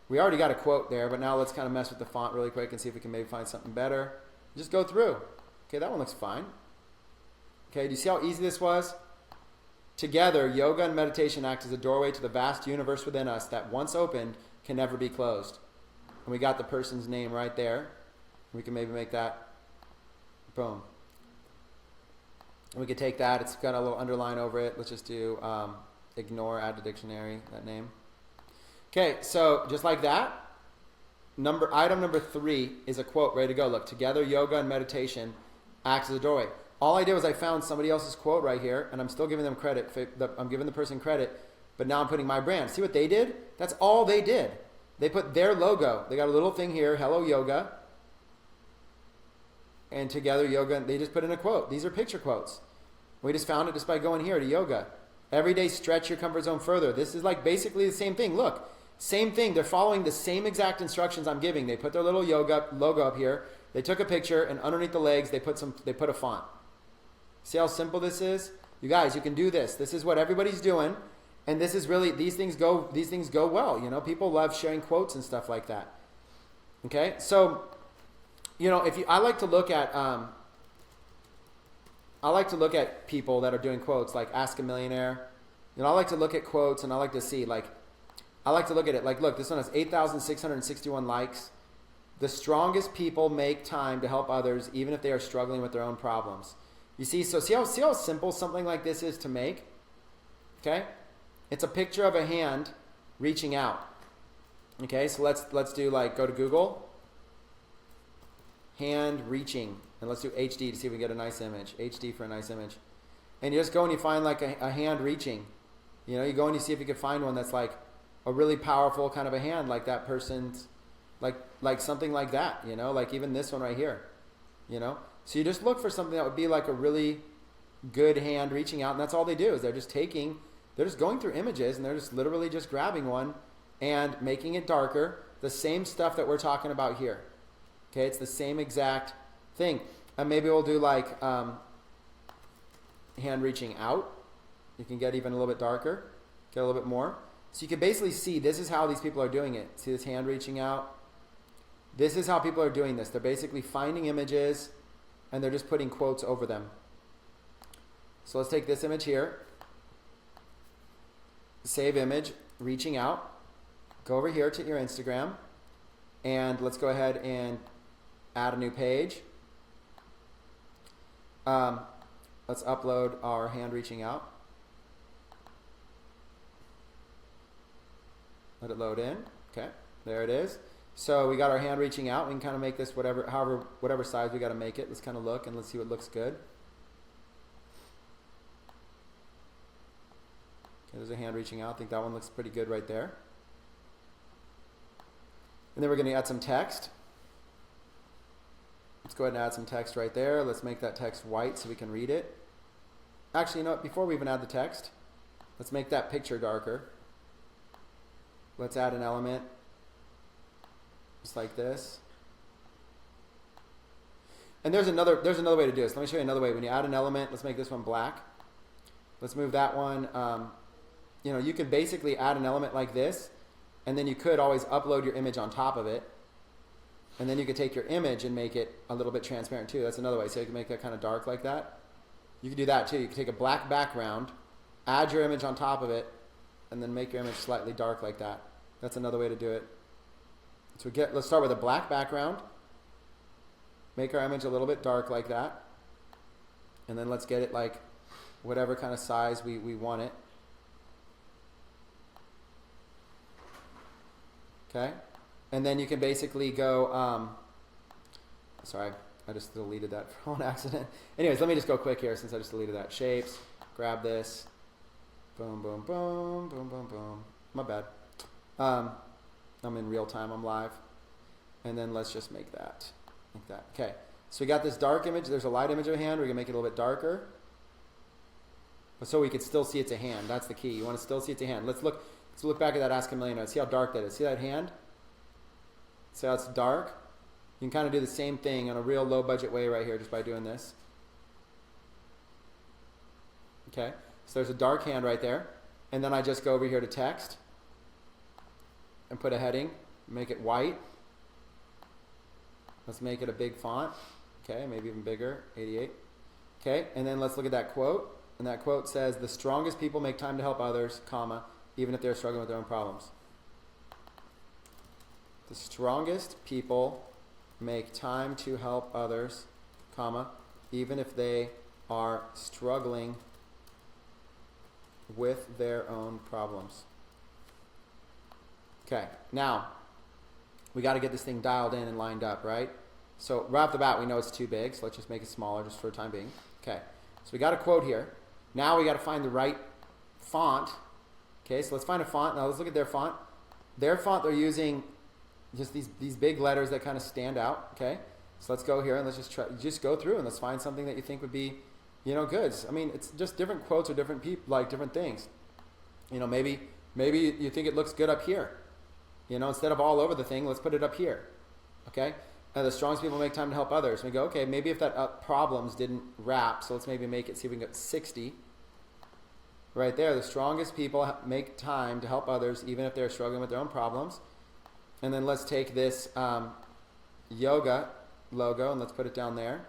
we already got a quote there, but now let's kind of mess with the font really quick and see if we can maybe find something better. Just go through. Okay, that one looks fine. Okay, do you see how easy this was? Together, yoga and meditation act as a doorway to the vast universe within us that once opened can never be closed. And we got the person's name right there. We can maybe make that, boom. And we could take that, it's got a little underline over it. Let's just do ignore, add to dictionary, that name. Okay, so just like that, item number 3 is a quote ready to go. Look, together, yoga and meditation acts as a doorway. All I did was I found somebody else's quote right here, and I'm still giving them credit. I'm giving the person credit, but now I'm putting my brand. See what they did? That's all they did. They put their logo. They got a little thing here, hello yoga, and together yoga, and they just put in a quote. These are picture quotes. We just found it just by going here to yoga. Every day stretch your comfort zone further. This is like basically the same thing. Look, same thing. They're following the same exact instructions I'm giving. They put their little yoga logo up here. They took a picture, and underneath the legs, they put a font. See how simple this is? You guys, you can do this. This is what everybody's doing, and this is really, these things go well. People love sharing quotes and stuff like that. Okay, so I like to look at people that are doing quotes, like Ask a Millionaire. I like to look at quotes, and I like to see I like to look at it like, look, this one has 8,661 likes. The strongest people make time to help others, even if they are struggling with their own problems. You see, so see how simple something like this is to make? Okay? It's a picture of a hand reaching out. Okay, so let's do go to Google. Hand reaching. And let's do HD to see if we get a nice image. HD for a nice image. And you just go and you find like a hand reaching. You go and you see if you can find one that's like a really powerful kind of a hand, like that person's, like something like that, like even this one right here, So you just look for something that would be like a really good hand reaching out, and that's all they do is they're just going through images, and they're just literally just grabbing one and making it darker, the same stuff that we're talking about here. Okay, it's the same exact thing. And maybe we'll do hand reaching out. You can get even a little bit darker, get a little bit more. So you can basically see this is how these people are doing it. See this hand reaching out? This is how people are doing this. They're basically finding images, and they're just putting quotes over them. So let's take this image here. Save image, reaching out. Go over here to your Instagram, and let's go ahead and add a new page. Let's upload our hand reaching out. Let it load in. Okay, there it is. So we got our hand reaching out. We can kind of make this whatever size we got to make it. Let's kind of look and let's see what looks good. Okay, there's a hand reaching out. I think that one looks pretty good right there. And then we're going to add some text. Let's go ahead and add some text right there. Let's make that text white so we can read it. Actually, before we even add the text, let's make that picture darker. Let's add an element just like this. And there's another way to do this. Let me show you another way. When you add an element, let's make this one black. Let's move that one. You can basically add an element like this, and then you could always upload your image on top of it. And then you could take your image and make it a little bit transparent too. That's another way. So you can make that kind of dark like that. You can do that too. You can take a black background, add your image on top of it, and then make your image slightly dark like that. That's another way to do it. So let's start with a black background. Make our image a little bit dark like that. And then let's get it like whatever kind of size we want it. Okay? And then you can basically go, sorry, I just deleted that on accident. Anyways, let me just go quick here since I just deleted that. Shapes, grab this. Boom, boom, boom, boom, boom, boom. My bad. I'm in real time, I'm live. And then let's just make that, like that. Okay, so we got this dark image. There's a light image of a hand. We're gonna make it a little bit darker. But so we could still see it's a hand. That's the key. You wanna still see it's a hand. Let's look back at that Ask a Millionaire. See how dark that is. See that hand? See how it's dark? You can kind of do the same thing in a real low budget way right here just by doing this. Okay, so there's a dark hand right there. And then I just go over here to text and put a heading, make it white. Let's make it a big font. Okay, maybe even bigger, 88. Okay, and then let's look at that quote. And that quote says, the strongest people make time to help others, comma, even if they're struggling with their own problems. The strongest people make time to help others, comma, even if they are struggling with their own problems. Okay, now we got to get this thing dialed in and lined up, right? So right off the bat, we know it's too big, so let's just make it smaller just for the time being. Okay, so we got a quote here. Now we got to find the right font. Okay, so let's find a font. Now let's look at their font. Their font, they're using just these big letters that kind of stand out. Okay, so let's go here and let's just go through and let's find something that you think would be, good. I mean, it's just different quotes or different people, like different things. Maybe you think it looks good up here. Instead of all over the thing, let's put it up here. Okay? The strongest people make time to help others. And we go, okay, maybe if that problems didn't wrap, so let's maybe make it, see if we can get 60. Right there, the strongest people make time to help others, even if they're struggling with their own problems. And then let's take this yoga logo and let's put it down there.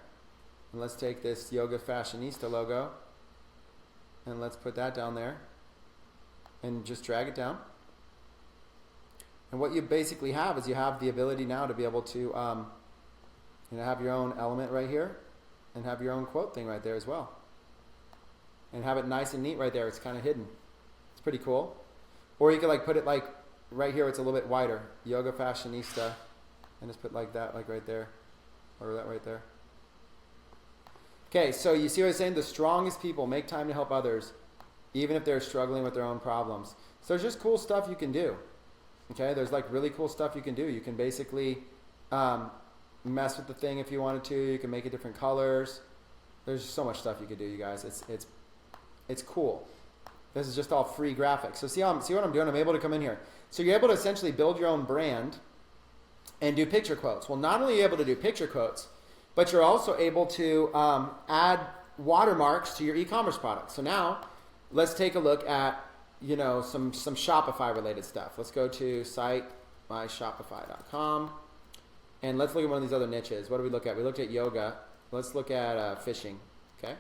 And let's take this yoga fashionista logo and let's put that down there and just drag it down. And what you basically have is you have the ability now to be able to have your own element right here and have your own quote thing right there as well. And have it nice and neat right there. It's kind of hidden. It's pretty cool. Or you could put it right here, it's a little bit wider. Yoga fashionista. And just put like that, right there. Or that right there. Okay, so you see what I'm saying? The strongest people make time to help others, even if they're struggling with their own problems. So there's just cool stuff you can do. Okay, there's really cool stuff you can do. You can basically mess with the thing if you wanted to. You can make it different colors. There's so much stuff you could do, you guys. It's cool. This is just all free graphics. So see what I'm doing? I'm able to come in here. So you're able to essentially build your own brand and do picture quotes. Well, not only are you able to do picture quotes, but you're also able to add watermarks to your e-commerce products. So now let's take a look at some Shopify related stuff. Let's go to site myshopify.com and let's look at one of these other niches. What do we look at? We looked at yoga. Let's look at fishing. Okay,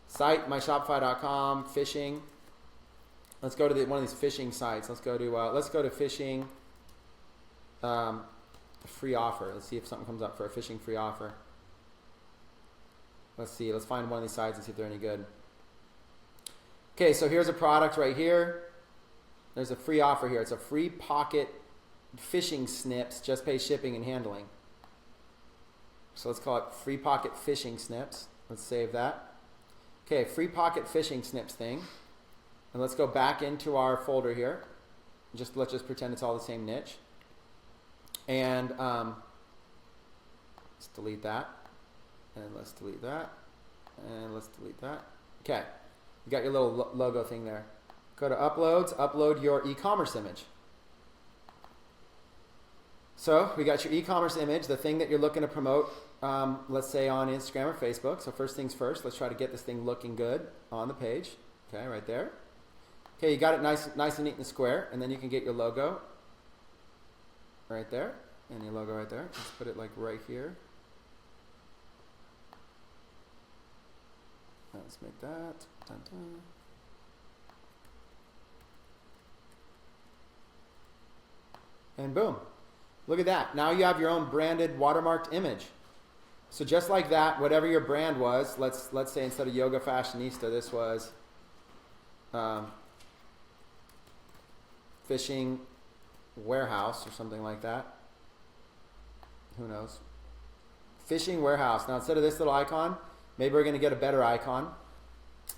site myshopify.com, fishing. Let's go to one of these fishing sites. Let's go to fishing free offer. Let's see if something comes up for a fishing free offer. Let's see. Let's find one of these sites and see if they're any good. Okay, so here's a product right here. There's a free offer here. It's a free pocket fishing snips, just pay shipping and handling. So let's call it free pocket fishing snips. Let's save that. Okay, free pocket fishing snips thing. And let's go back into our folder here. Let's just pretend it's all the same niche. And let's delete that. And let's delete that. And let's delete that. Okay. You got your little logo thing there. Go to uploads, upload your e-commerce image. So we got your e-commerce image, the thing that you're looking to promote, let's say on Instagram or Facebook. So first things first, let's try to get this thing looking good on the page. Okay, right there. Okay, you got it nice and neat and square, and then you can get your logo right there, and your logo right there. Let's put it right here. Let's make that. Dun, dun. And boom. Look at that. Now you have your own branded watermarked image. So just like that, whatever your brand was, let's say instead of Yoga Fashionista, this was Fishing Warehouse or something like that. Who knows? Fishing Warehouse. Now instead of this little icon, maybe we're going to get a better icon.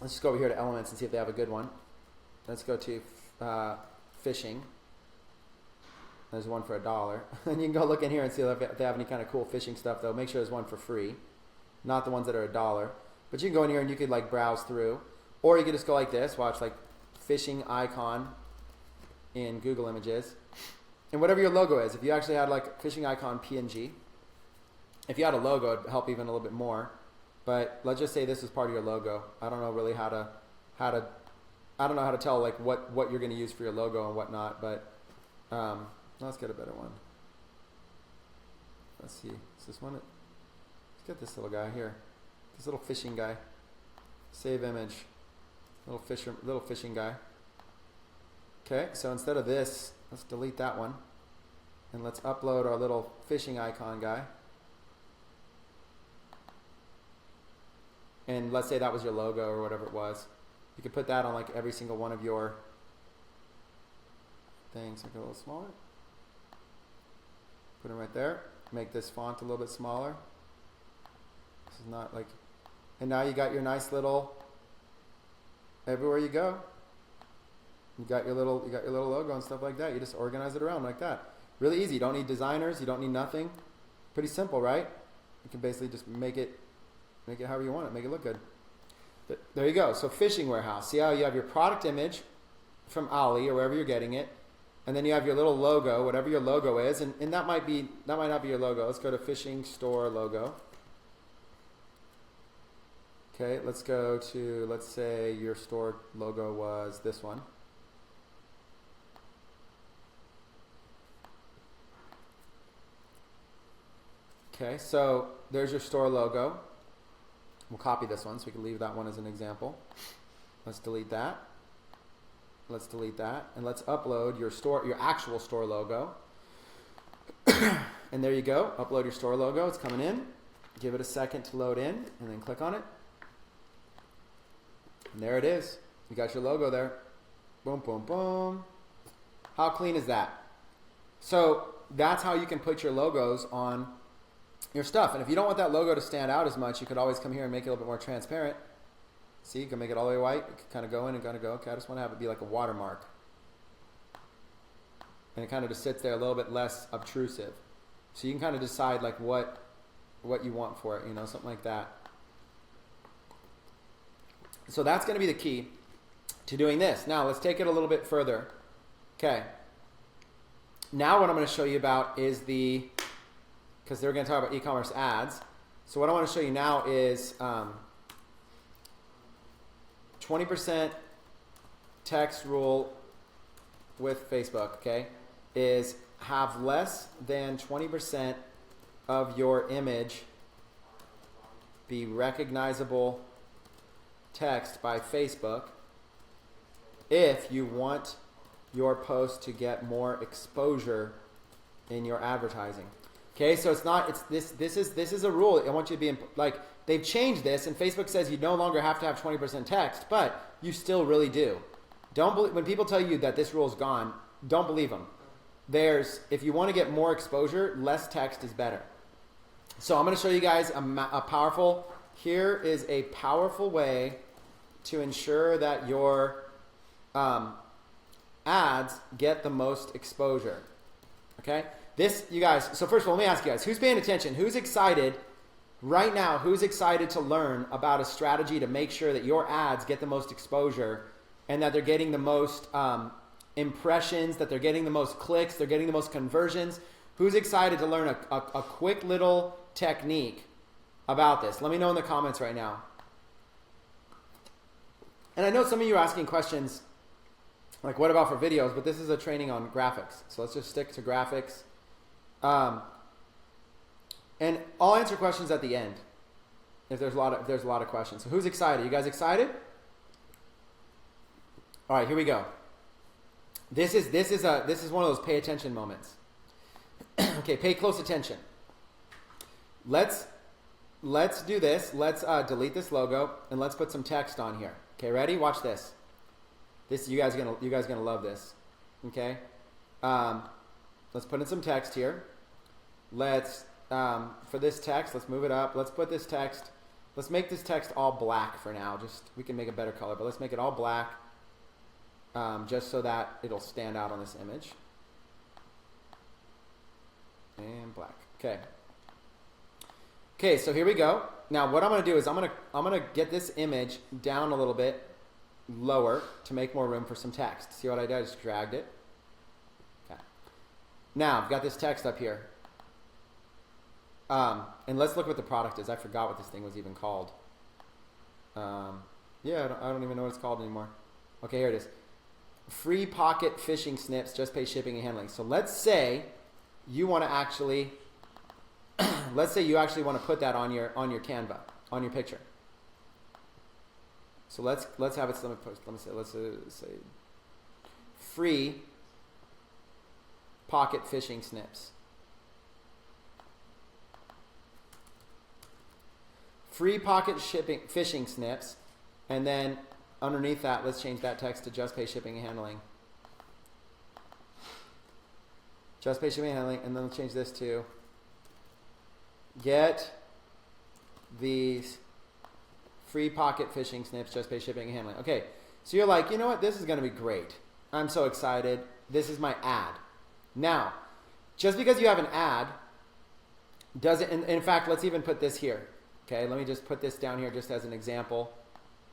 Let's just go over here to Elements and see if they have a good one. Let's go to Fishing. There's one for $1. And you can go look in here and see if they have any kind of cool fishing stuff, though. Make sure there's one for free, not the ones that are $1. But you can go in here and you could like browse through. Or you could just go like this, watch like fishing icon in Google Images. And whatever your logo is, if you actually had like fishing icon PNG, if you had a logo, it'd help even a little bit more. But let's just say this is part of your logo. I don't know really how to tell like what you're going to use for your logo and whatnot, but let's get a better one. Let's see. Is this one? Let's get this little guy here. This little fishing guy. Save image. Little fishing guy. Okay, so instead of this, let's delete that one. And let's upload our little fishing icon guy. And let's say that was your logo or whatever it was. You could put that on like every single one of your things. Make it a little smaller. Put it right there. Make this font a little bit smaller. This is not like, and now you got your nice little, everywhere you go, you got your little logo and stuff like that. You just organize it around like that. Really easy. You don't need designers. You don't need nothing. Pretty simple, right? You can basically just make it however you want it. Make it look good. But there you go. So Fishing Warehouse. See how you have your product image from Ali or wherever you're getting it. And then you have your little logo, whatever your logo is, and that might not be your logo. Let's go to Fishing Store logo. Okay, let's go to, let's say your store logo was this one. Okay, so there's your store logo. We'll copy this one so we can leave that one as an example. Let's delete that. Let's delete that, and let's upload your actual store logo. And there you go. Upload your store logo. It's coming in. Give it a second to load in, and then click on it. And there it is. You got your logo there. Boom, boom, boom. How clean is that? So that's how you can put your logos on your stuff. And if you don't want that logo to stand out as much, you could always come here and make it a little bit more transparent. See, you can make it all the way white. You can kind of go in and kind of go, okay, I just want to have it be like a watermark. And it kind of just sits there a little bit less obtrusive. So you can kind of decide like what you want for it, something like that. So that's going to be the key to doing this. Now let's take it a little bit further. Okay. Now what I'm going to show you about is because they're going to talk about e-commerce ads. So what I want to show you now is 20% text rule with Facebook, okay, is have less than 20% of your image be recognizable text by Facebook if you want your post to get more exposure in your advertising. Okay, so this is a rule. I want you to be like, they've changed this, and Facebook says you no longer have to have 20% text, but you still really do. When people tell you that this rule is gone, don't believe them. If you want to get more exposure, less text is better. So I'm going to show you guys here is a powerful way to ensure that your ads get the most exposure. Okay? You guys, so first of all, let me ask you guys, who's paying attention? Who's excited right now? Who's excited to learn about a strategy to make sure that your ads get the most exposure and that they're getting the most impressions, that they're getting the most clicks, they're getting the most conversions? Who's excited to learn a quick little technique about this? Let me know in the comments right now. And I know some of you are asking questions like, what about for videos? But this is a training on graphics. So let's just stick to graphics. And I'll answer questions at the end if there's a lot of questions. So who's excited? You guys excited? All right, here we go. This is one of those pay attention moments. Okay, pay close attention. Let's do this. Let's delete this logo and let's put some text on here. Okay, ready? Watch this. This you guys gonna love this. Okay, let's put in some text here. Let's for this text, let's move it up. Let's put this text. Let's make this text all black for now. We can make a better color, but let's make it all black, just so that it'll stand out on this image. And black. Okay. Okay, so here we go. Now what I'm going to do is I'm going to get this image down a little bit lower to make more room for some text. See what I did? I just dragged it. Okay. Now I've got this text up here. And let's look what the product is. I forgot what this thing was even called. Yeah, I don't even know what it's called anymore. Okay, here it is. Free pocket fishing snips, just pay shipping and handling. So let's say you want to actually, let's say you actually want to put that on your Canva, on your picture. So let's have it. Let's say free pocket fishing snips. Free pocket fishing snips, and then underneath that, let's change that text to just pay shipping and handling. Just pay shipping and handling, and then we'll change this to get these free pocket fishing snips, just pay shipping and handling. Okay, so you're like, you know what? This is going to be great. I'm so excited. This is my ad. Now, just because you have an ad doesn't, in fact, let's even put this here. Okay, let me just put this down here just as an example.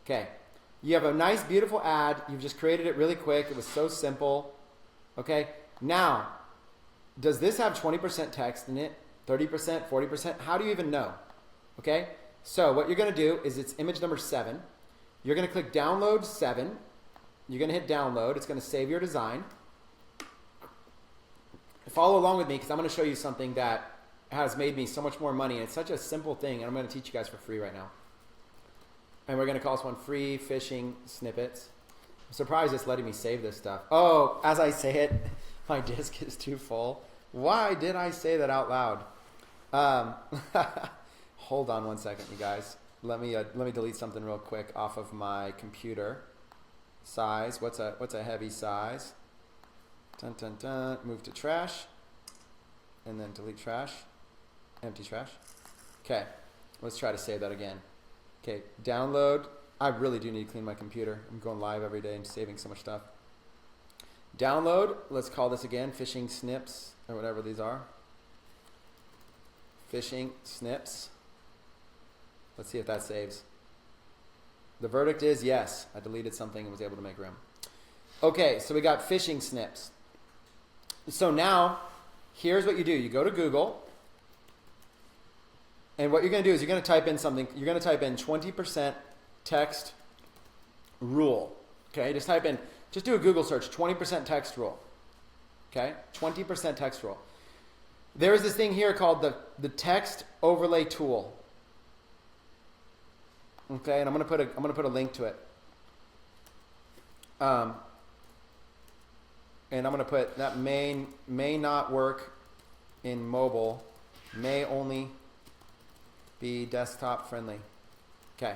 Okay, you have a nice, beautiful ad. You've just created it really quick. It was so simple. Okay, now, does this have 20% text in it? 30%, 40%? How do you even know? Okay, so what you're going to do is it's image number 7. You're going to click download 7. You're going to hit download. It's going to save your design. Follow along with me because I'm going to show you something that has made me so much more money. And it's such a simple thing, and I'm going to teach you guys for free right now. And we're going to call this one free fishing snippets. I'm surprised it's letting me save this stuff. Oh, as I say it, my disk is too full. Why did I say that out loud? Hold on one second, you guys. Let me delete something real quick off of my computer. Size. What's a heavy size? Dun, dun, dun. Move to trash, and then delete trash. Empty trash. Okay, let's try to save that again. Okay, download. I really do need to clean my computer. I'm going live every day and saving so much stuff. Download. Let's call this again fishing snips or whatever these are. Fishing snips. Let's see if that saves. The verdict is yes. I deleted something and was able to make room. Okay, so we got fishing snips. So now, here's what you do. You go to Google. And what you're going to do is you're going to type in something. You're going to type in 20% text rule. Okay, just do a Google search, 20% text rule. Okay, 20% text rule. There is this thing here called the text overlay tool. Okay, and I'm going to put a link to it. And I'm going to put that may not work in mobile, may only be desktop friendly. Okay.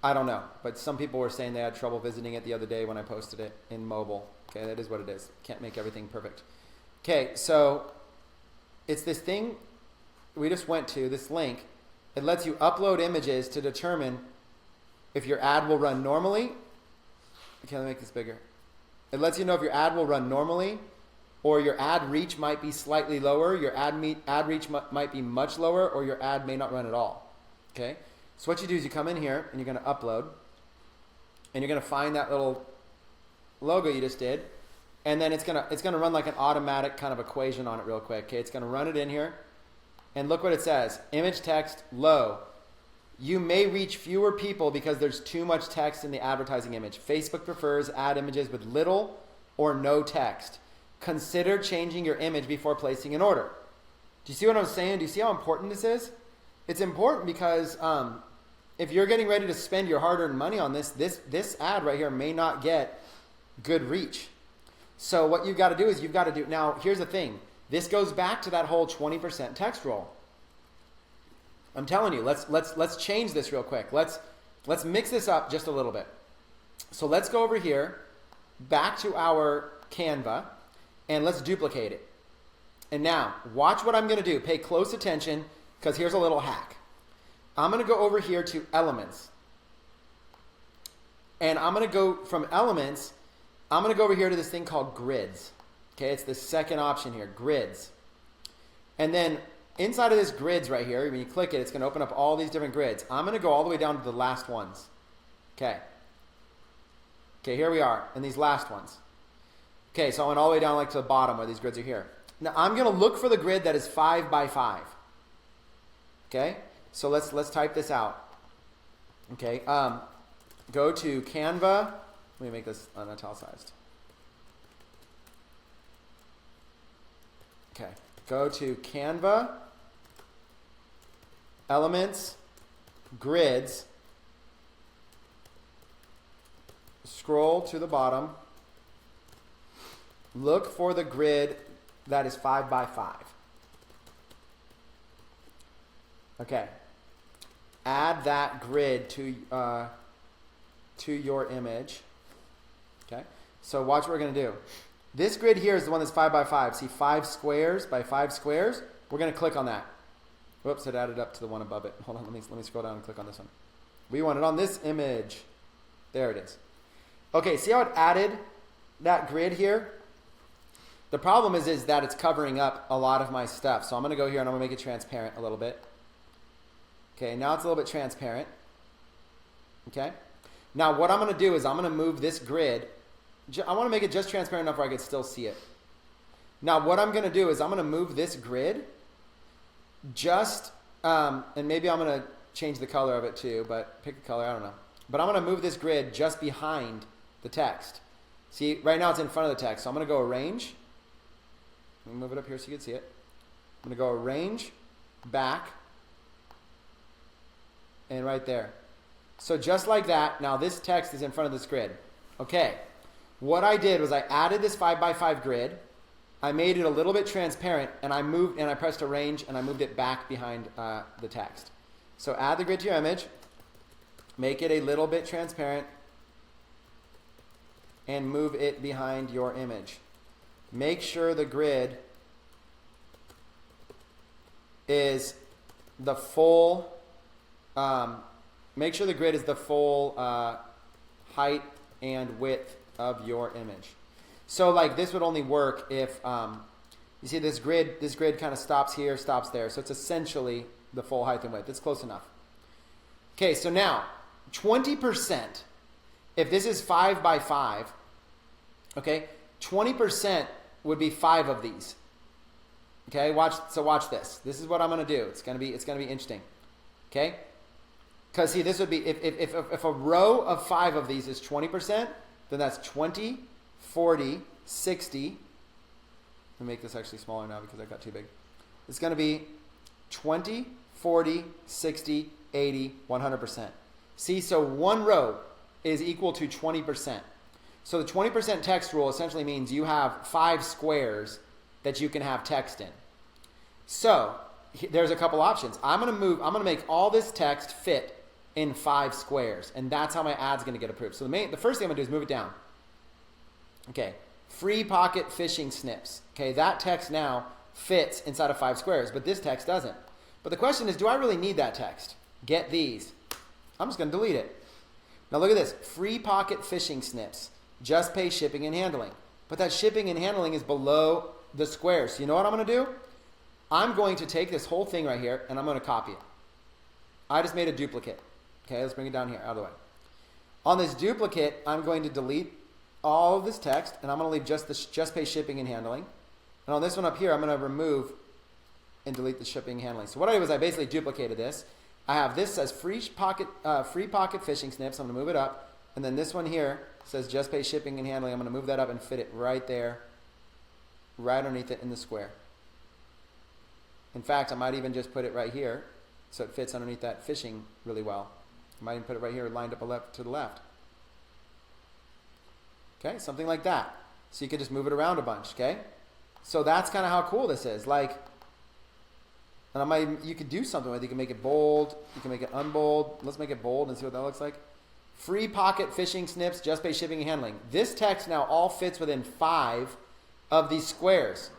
I don't know, but some people were saying they had trouble visiting it the other day when I posted it in mobile. Okay, that is what it is. Can't make everything perfect. Okay, so it's this thing we just went to, this link. It lets you upload images to determine if your ad will run normally. Okay, let me make this bigger. It lets you know if your ad will run normally, or your ad reach might be slightly lower, your ad reach might be much lower, or your ad may not run at all. Okay? So what you do is you come in here and you're going to upload, and you're going to find that little logo you just did, and then it's going to run like an automatic kind of equation on it real quick. Okay? It's going to run it in here, and look what it says. Image text low. You may reach fewer people because there's too much text in the advertising image. Facebook prefers ad images with little or no text. Consider changing your image before placing an order. Do you see what I'm saying? Do you see how important this is? It's important because if you're getting ready to spend your hard-earned money on this ad right here may not get good reach. So what you've got to do is now here's the thing. This goes back to that whole 20% text rule. I'm telling you, let's change this real quick. Let's mix this up just a little bit. So let's go over here, back to our Canva, and let's duplicate it. And now, watch what I'm going to do. Pay close attention, because here's a little hack. I'm going to go over here to Elements. And I'm going to go from Elements, I'm going to go over here to this thing called Grids. Okay, it's the second option here, Grids. And then inside of this Grids right here, when you click it, it's going to open up all these different grids. I'm going to go all the way down to the last ones. Okay. Okay, here we are in these last ones. Okay, so I went all the way down like to the bottom where these grids are here. Now I'm going to look for the grid that is 5 by 5. Okay, so let's type this out. Okay, go to Canva. Let me make this unitalicized. Okay, go to Canva, Elements, Grids, scroll to the bottom, look for the grid that is 5 by 5. Okay, add that grid to your image. Okay, so watch what we're going to do. This grid here is the one that's 5 by 5. See, 5 squares by 5 squares? We're going to click on that. Whoops, it added up to the one above it. Hold on, let me scroll down and click on this one. We want it on this image. There it is. Okay, see how it added that grid here? The problem is that it's covering up a lot of my stuff. So I'm going to go here and I'm going to make it transparent a little bit. Okay, now it's a little bit transparent. Okay. Now what I'm going to do is I'm going to move this grid. I want to make it just transparent enough where I can still see it. Now what I'm going to do is I'm going to move this grid just, and maybe I'm going to change the color of it too, but pick a color, I don't know. But I'm going to move this grid just behind the text. See, right now it's in front of the text. So I'm going to go Arrange. Let me move it up here so you can see it. I'm going to go Arrange, Back, and right there. So just like that, now this text is in front of this grid. Okay, what I did was I added this 5 by 5 grid. I made it a little bit transparent, and I moved and I pressed Arrange, and I moved it back behind the text. So add the grid to your image, make it a little bit transparent, and move it behind your image. Make sure the grid is the full. Make sure the grid is the full height and width of your image. So like this would only work if you see this grid kind of stops here, stops there. So it's essentially the full height and width. It's close enough. Okay, so now 20%. If this is 5 by 5, okay, 20% would be 5 of these. Okay, watch this. This is what I'm going to do. It's going to be interesting. Okay? Because see, this would be if a row of 5 of these is 20%, then that's 20, 40, 60. Let me make this actually smaller now because I got too big. It's going to be 20, 40, 60, 80, 100%. See, so one row is equal to 20%. So the 20% text rule essentially means you have 5 squares that you can have text in. So there's a couple options. I'm going to make all this text fit in 5 squares, and that's how my ad's going to get approved. So the first thing I'm going to do is move it down. Okay, free pocket phishing snips. Okay, that text now fits inside of 5 squares, but this text doesn't. But the question is, do I really need that text? Get these. I'm just going to delete it. Now look at this. Free pocket phishing snips. Just pay shipping and handling. But that shipping and handling is below the squares. So you know what I'm going to do? I'm going to take this whole thing right here and I'm going to copy it. I just made a duplicate. Okay, let's bring it down here, out of the way. On this duplicate, I'm going to delete all of this text and I'm going to leave just the just pay shipping and handling. And on this one up here, I'm going to remove and delete the shipping and handling. So what I did was I basically duplicated this. I have this says free pocket phishing snips. I'm going to move it up. And then this one here says just pay shipping and handling. I'm going to move that up and fit it right there, right underneath it in the square. In fact, I might even just put it right here so it fits underneath that phishing really well. I might even put it right here lined up to the left. Okay, something like that. So you could just move it around a bunch, okay? So that's kind of how cool this is. Like, and you could do something with it. You can make it bold. You can make it unbold. Let's make it bold and see what that looks like. Free pocket fishing snips, just pay shipping and handling. This text now all fits within 5 of these squares.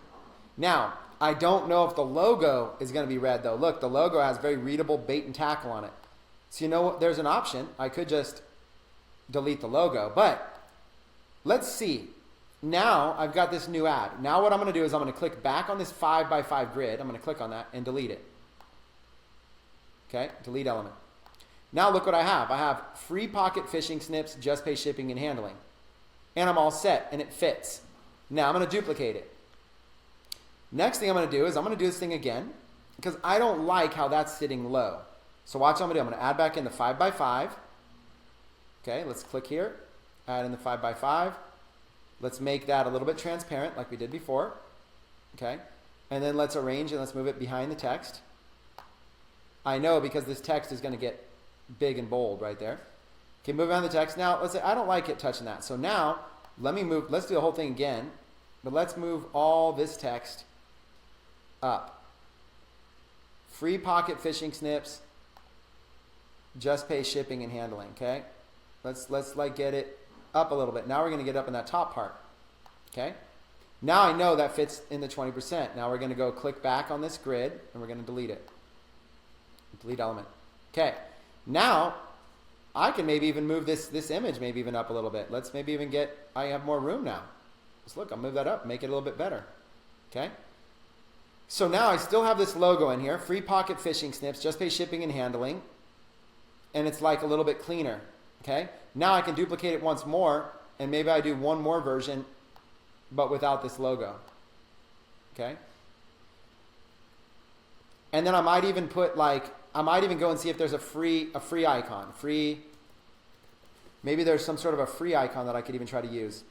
Now, I don't know if the logo is going to be red though. Look, the logo has very readable bait and tackle on it. So you know what? There's an option. I could just delete the logo, but let's see. Now I've got this new ad. Now what I'm going to do is I'm going to click back on this 5x5 grid. I'm going to click on that and delete it. Okay, delete element. Now look what I have. I have free pocket fishing snips, just pay shipping and handling. And I'm all set and it fits. Now I'm going to duplicate it. Next thing I'm going to do is I'm going to do this thing again because I don't like how that's sitting low. So watch what I'm going to do. I'm going to add back in the 5x5. Okay, let's click here. Add in the 5x5. Let's make that a little bit transparent like we did before. Okay, and then let's arrange and let's move it behind the text. I know because this text is going to get big and bold right there. Okay, move on the text. Now, let's say I don't like it touching that. So now, let's do the whole thing again, but let's move all this text up. Free pocket fishing snips, just pay shipping and handling, okay? Let's like get it up a little bit. Now we're going to get up in that top part, okay? Now I know that fits in the 20%. Now we're going to go click back on this grid and we're going to delete it. Delete element. Okay. Now, I can maybe even move this image maybe even up a little bit. Let's maybe even I have more room now. Let's look, I'll move that up, make it a little bit better. Okay? So now I still have this logo in here, free pocket fishing snips, just pay shipping and handling. And it's like a little bit cleaner. Okay? Now I can duplicate it once more, and maybe I do one more version, but without this logo. Okay? And then I might even put I might even go and see if there's a free icon. Maybe there's some sort of a free icon that I could even try to use.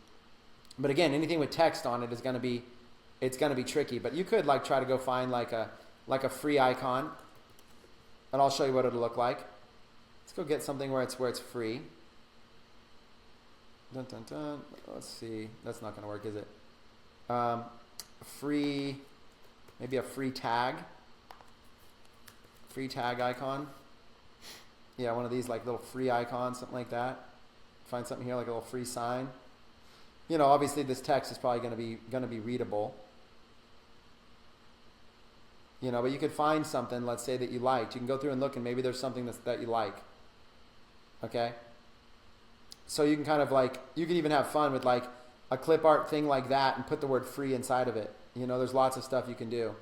But again, anything with text on it is going to be, it's going to be tricky. But you could try to go find like a free icon, and I'll show you what it'll look like. Let's go get something where it's free. Dun, dun, dun. Let's see. That's not going to work, is it? Maybe a free tag. Free tag icon. Yeah, one of these little free icons, something like that. Find something here like a little free sign. Obviously this text is probably going to be readable. But you could find something, let's say, that you liked. You can go through and look, and maybe there's something that you like. Okay? So you can kind of you can even have fun with a clip art thing like that and put the word free inside of it. There's lots of stuff you can do.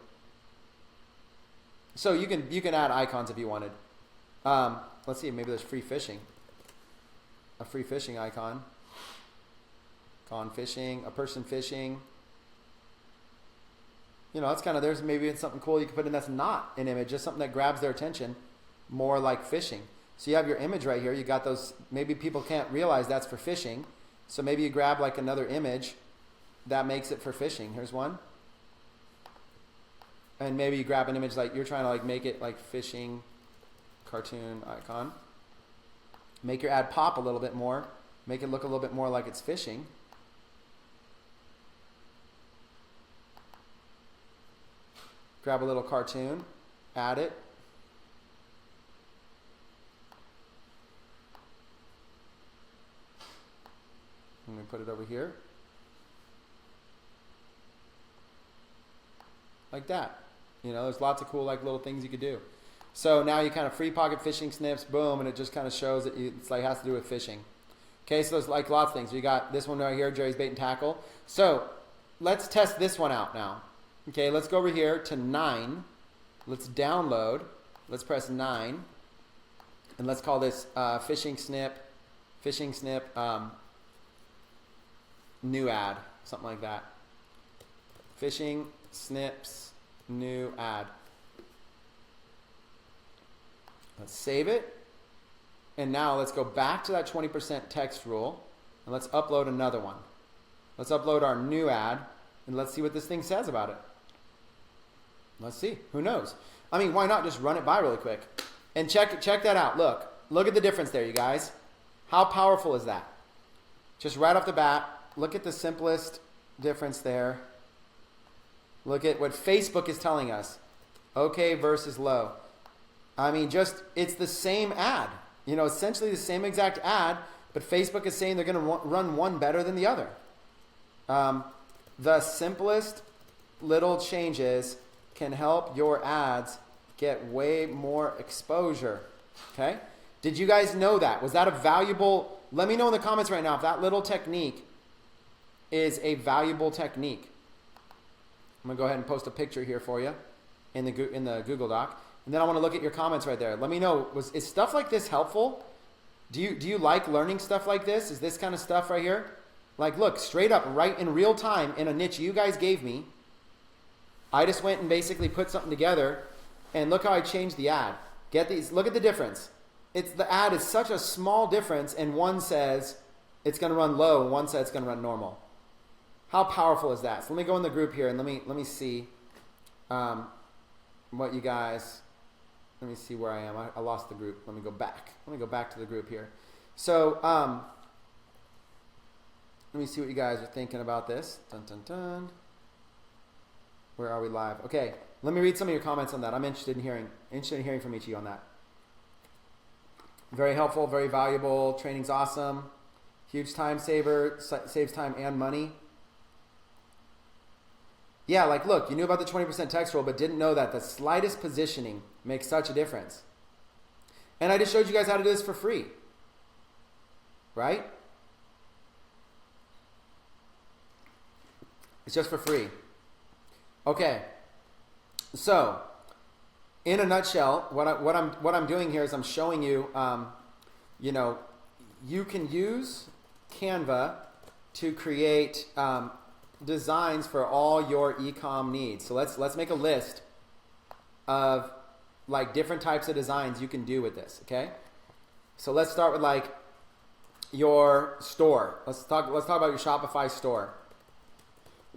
So you can add icons if you wanted. Let's see, maybe there's free fishing. A free fishing icon. Gone fishing, a person fishing. It's kind of, there's maybe something cool you can put in that's not an image, just something that grabs their attention, more like fishing. So you have your image right here. You got those, maybe people can't realize that's for fishing. So maybe you grab another image that makes it for fishing. Here's one. And maybe you grab an image you're trying to make it fishing cartoon icon. Make your ad pop a little bit more. Make it look a little bit more like it's fishing. Grab a little cartoon, add it. Let me put it over here. Like that. There's lots of cool little things you could do. So now you kind of free pocket fishing snips, boom, and it just kind of shows that it's has to do with fishing. Okay, so there's lots of things. We got this one right here, Jerry's Bait and Tackle. So let's test this one out now. Okay, let's go over here to 9. Let's download. Let's press 9. And let's call this fishing snip, new ad, something like that. Fishing snips, new ad. Let's save it. And now let's go back to that 20% text rule. And let's upload another one. Let's upload our new ad. And let's see what this thing says about it. Let's see. Who knows? I mean, why not just run it by really quick? And check that out. Look at the difference there, you guys. How powerful is that? Just right off the bat, look at the simplest difference there. Look at what Facebook is telling us. Okay versus low. I mean, it's the same ad. Essentially the same exact ad, but Facebook is saying they're going to run one better than the other. The simplest little changes can help your ads get way more exposure. Okay? Did you guys know that? Was that a valuable... Let me know in the comments right now if that little technique is a valuable technique. I'm going to go ahead and post a picture here for you in the Google Doc. And then I want to look at your comments right there. Let me know, is stuff like this helpful? Do you like learning stuff like this? Is this kind of stuff right here? Like, look, straight up, right in real time, in a niche you guys gave me, I just went and basically put something together, and look how I changed the ad. Get these, look at the difference. The ad is such a small difference, and one says it's going to run low, and one says it's going to run normal. How powerful is that? So let me go in the group here, and let me see what you guys... Let me see where I am. I lost the group. Let me go back. Let me go back to the group here. So, let me see what you guys are thinking about this. Dun, dun, dun. Where are we live? Okay, let me read some of your comments on that. I'm interested in hearing from each of you on that. Very helpful, very valuable. Training's awesome. Huge time saver. Saves time and money. Yeah, like, look, you knew about the 20% text rule, but didn't know that the slightest positioning makes such a difference. And I just showed you guys how to do this for free. Right? It's just for free. Okay. So, in a nutshell, what I'm doing here is I'm showing you, you can use Canva to create designs for all your e-com needs. So let's make a list of like different types of designs you can do with this. Okay. So let's start with like your store. Let's talk about your Shopify store.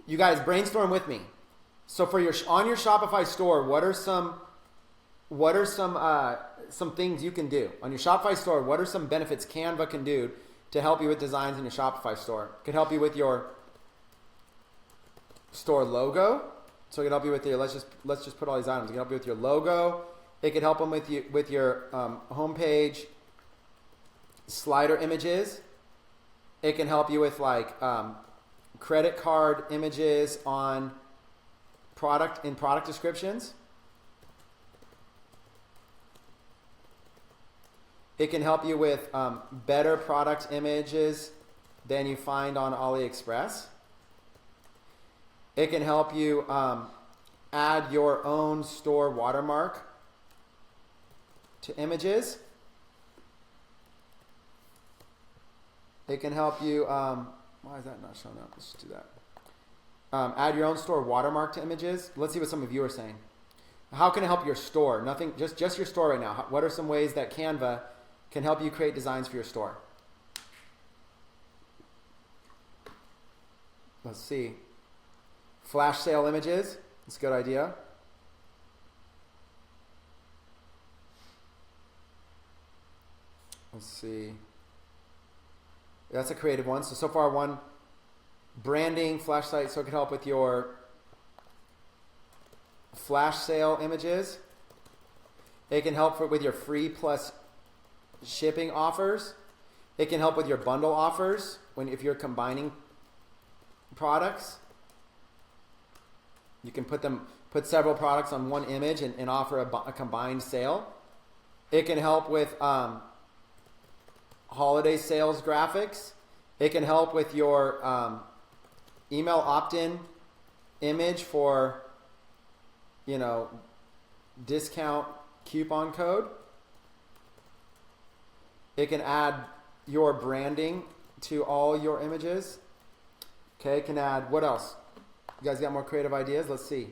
You guys brainstorm with me. So for on your Shopify store, what are some things you can do on your Shopify store? What are some benefits Canva can do to help you with designs in your Shopify store? It could help you with your store logo. So it can help you with your, let's just put all these items. It can help you with your logo. It could help them with your homepage slider images. It can help you with like credit card images on product descriptions. It can help you with better product images than you find on AliExpress. It can help you add your own store watermark to images. It can help you, why is that not showing up? Let's just do that. Add your own store watermark to images. Let's see what some of you are saying. How can it help your store? Nothing, just your store right now. What are some ways that Canva can help you create designs for your store? Let's see. Flash sale images. That's a good idea. Let's see. That's a creative one. So far one, branding, flash site, so it could help with your flash sale images. It can help with your free plus shipping offers. It can help with your bundle offers if you're combining products. You can put several products on one image and offer a combined sale. It can help with holiday sales graphics. It can help with your email opt-in image for, discount coupon code. It can add your branding to all your images. Okay, it can add, what else? You guys got more creative ideas? Let's see.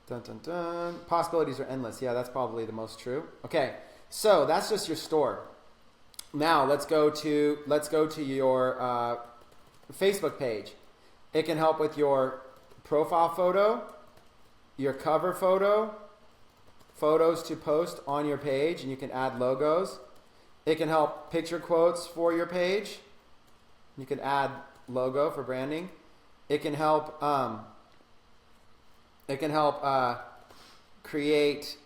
Dun, dun, dun. Possibilities are endless. Yeah, that's probably the most true. Okay, so that's just your store. Now let's go to your Facebook page. It can help with your profile photo, your cover photo, photos to post on your page, and you can add logos. It can help picture quotes for your page. You can add logo for branding. It can help. Create.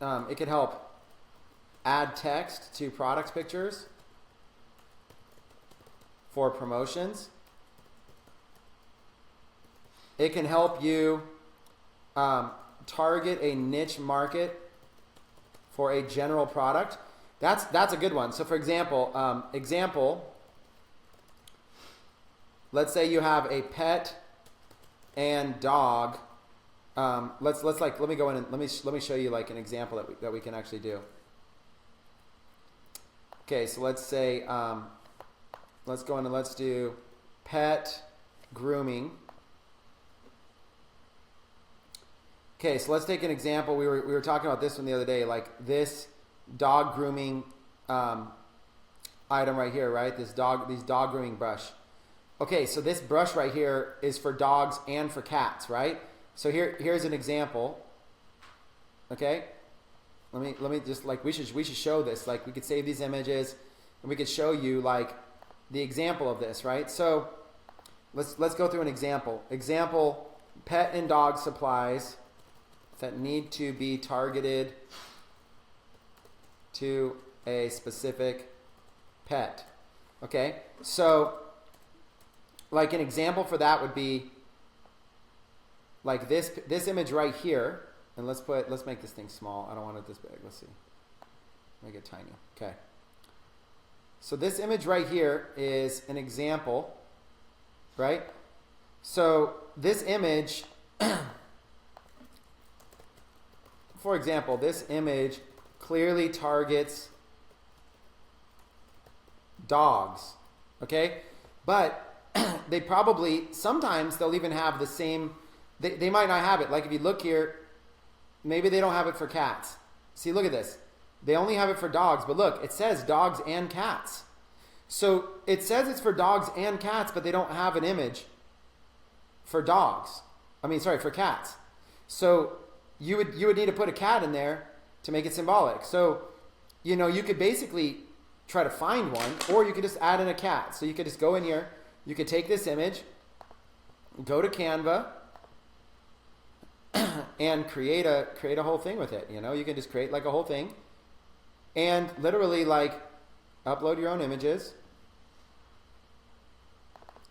It can help add text to product pictures for promotions. It can help you target a niche market for a general product. That's a good one. So for example, let's say you have a pet and dog. Let me go in and let me show you like an example that we can actually do. Okay, so let's say let's go in and let's do pet grooming. Okay, so let's take an example. We were talking about this one the other day, like this dog grooming item right here, right? These dog grooming brush. Okay, so this brush right here is for dogs and for cats, right? So here's an example. Okay, let me just like we should show this. Like we could save these images and we could show you like the example of this, right? So let's go through an example. Example: pet and dog supplies that need to be targeted to a specific pet. Okay, so like an example for that would be like this image right here, and let's make this thing small. I don't want it this big. Let's see, make it tiny. Okay, so this image right here is an example, right? So this image for example, this image clearly targets dogs, okay? But they probably, sometimes they'll even have the same, they might not have it. Like if you look here, maybe they don't have it for cats. See, look at this. They only have it for dogs, but look, it says dogs and cats. So it says it's for dogs and cats, but they don't have an image for dogs. For cats. So you would need to put a cat in there to make it symbolic. So, you could basically try to find one, or you could just add in a cat. So you could just go in here, you could take this image, go to Canva, and create a whole thing with it. You can just create like a whole thing, and literally like upload your own images,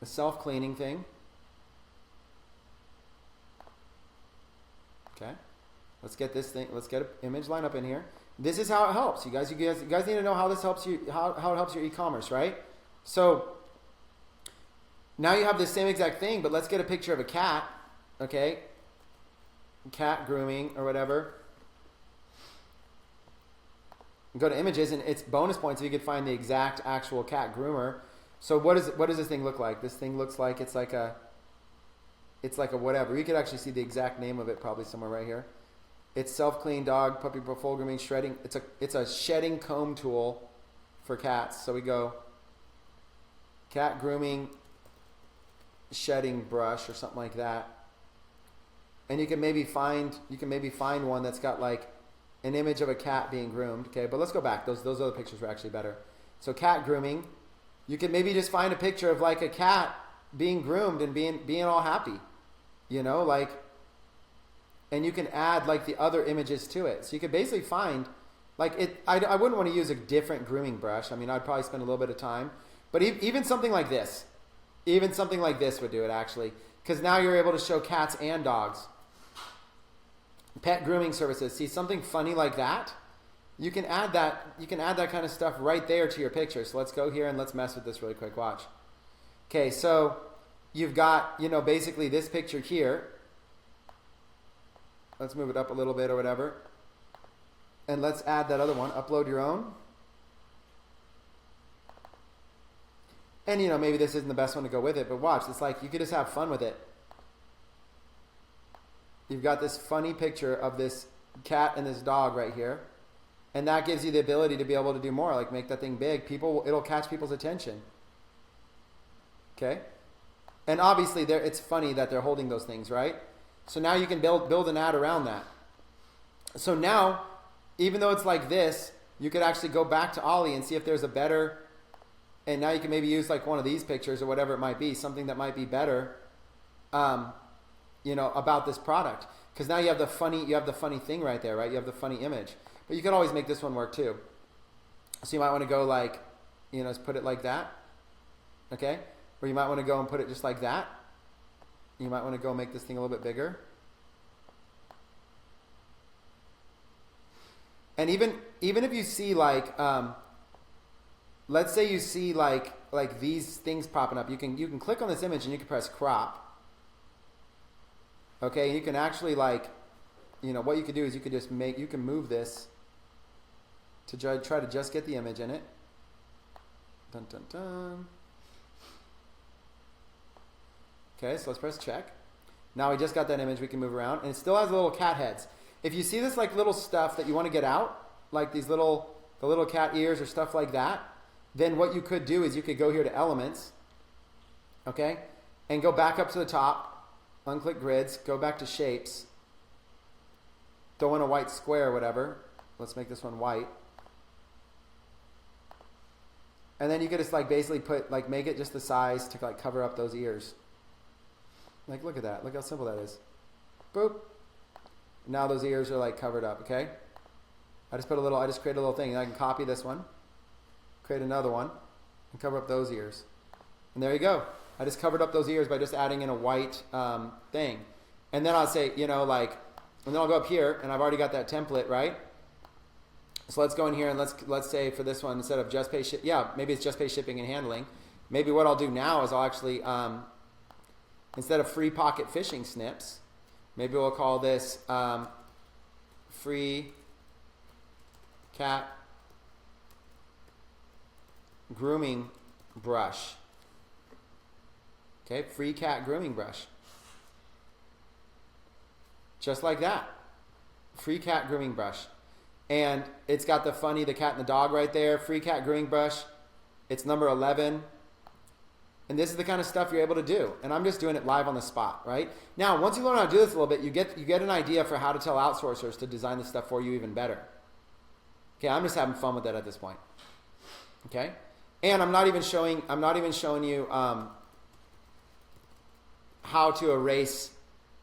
a self-cleaning thing. Okay. Let's get this thing. Let's get an image line up in here. This is how it helps you guys. You guys need to know how this helps you. How it helps your e-commerce, right? So now you have the same exact thing, but let's get a picture of a cat. Okay, cat grooming or whatever. Go to images, and it's bonus points if you could find the exact actual cat groomer. So what does this thing look like? This thing looks like it's like a whatever. You could actually see the exact name of it probably somewhere right here. It's self-clean dog, puppy full grooming, shredding. It's a shedding comb tool for cats. So we go cat grooming shedding brush or something like that. And you can maybe find one that's got like an image of a cat being groomed. Okay, but let's go back. Those other pictures were actually better. So cat grooming. You can maybe just find a picture of like a cat being groomed and being all happy. And you can add like the other images to it. So you could basically find like it. I wouldn't want to use a different grooming brush. I'd probably spend a little bit of time, but even something like this, would do it actually, because now you're able to show cats and dogs. Pet grooming services. See something funny like that? You can add that. You can add that kind of stuff right there to your picture. So let's go here and let's mess with this really quick. Watch. Okay, so you've got basically this picture here. Let's move it up a little bit or whatever. And let's add that other one. Upload your own. And maybe this isn't the best one to go with it, but watch. It's like you could just have fun with it. You've got this funny picture of this cat and this dog right here. And that gives you the ability to be able to do more, like make that thing big. It'll catch people's attention. Okay? And obviously it's funny that they're holding those things, right? So now you can build an ad around that. So now, even though it's like this, you could actually go back to Ollie and see if there's a better And now you can maybe use like one of these pictures or whatever it might be, something that might be better, about this product. Because now you have the funny thing right there, right? You have the funny image. But you could always make this one work too. So you might want to go like, just put it like that, okay? Or you might want to go and put it just like that. You might want to go make this thing a little bit bigger. And even if you see like, let's say you see like these things popping up, you can click on this image and you can press crop. Okay, and you can actually like, what you could do is you can move this to try to just get the image in it. Dun, dun, dun. Okay, so let's press check. Now we just got that image we can move around, and it still has little cat heads. If you see this like little stuff that you want to get out, like the little cat ears or stuff like that, then what you could do is you could go here to elements, okay, and go back up to the top, unclick grids, go back to shapes, throw in a white square or whatever. Let's make this one white. And then you could just like basically make it just the size to like cover up those ears. Like, look at that. Look how simple that is. Boop. Now those ears are like covered up, okay? I just create a little thing, and I can copy this one, create another one, and cover up those ears. And there you go. I just covered up those ears by just adding in a white thing. And then I'll say, and then I'll go up here, and I've already got that template, right? So let's go in here and let's say for this one, instead of just pay maybe it's just pay shipping and handling. Maybe what I'll do now is I'll actually, instead of free pocket fishing snips, maybe we'll call this free cat grooming brush. Okay, free cat grooming brush. Just like that. Free cat grooming brush. And it's got the cat and the dog right there. Free cat grooming brush. It's number 11. And this is the kind of stuff you're able to do. And I'm just doing it live on the spot, right? Now, once you learn how to do this a little bit, you get an idea for how to tell outsourcers to design this stuff for you even better. Okay, I'm just having fun with that at this point. Okay? And I'm not even showing you how to erase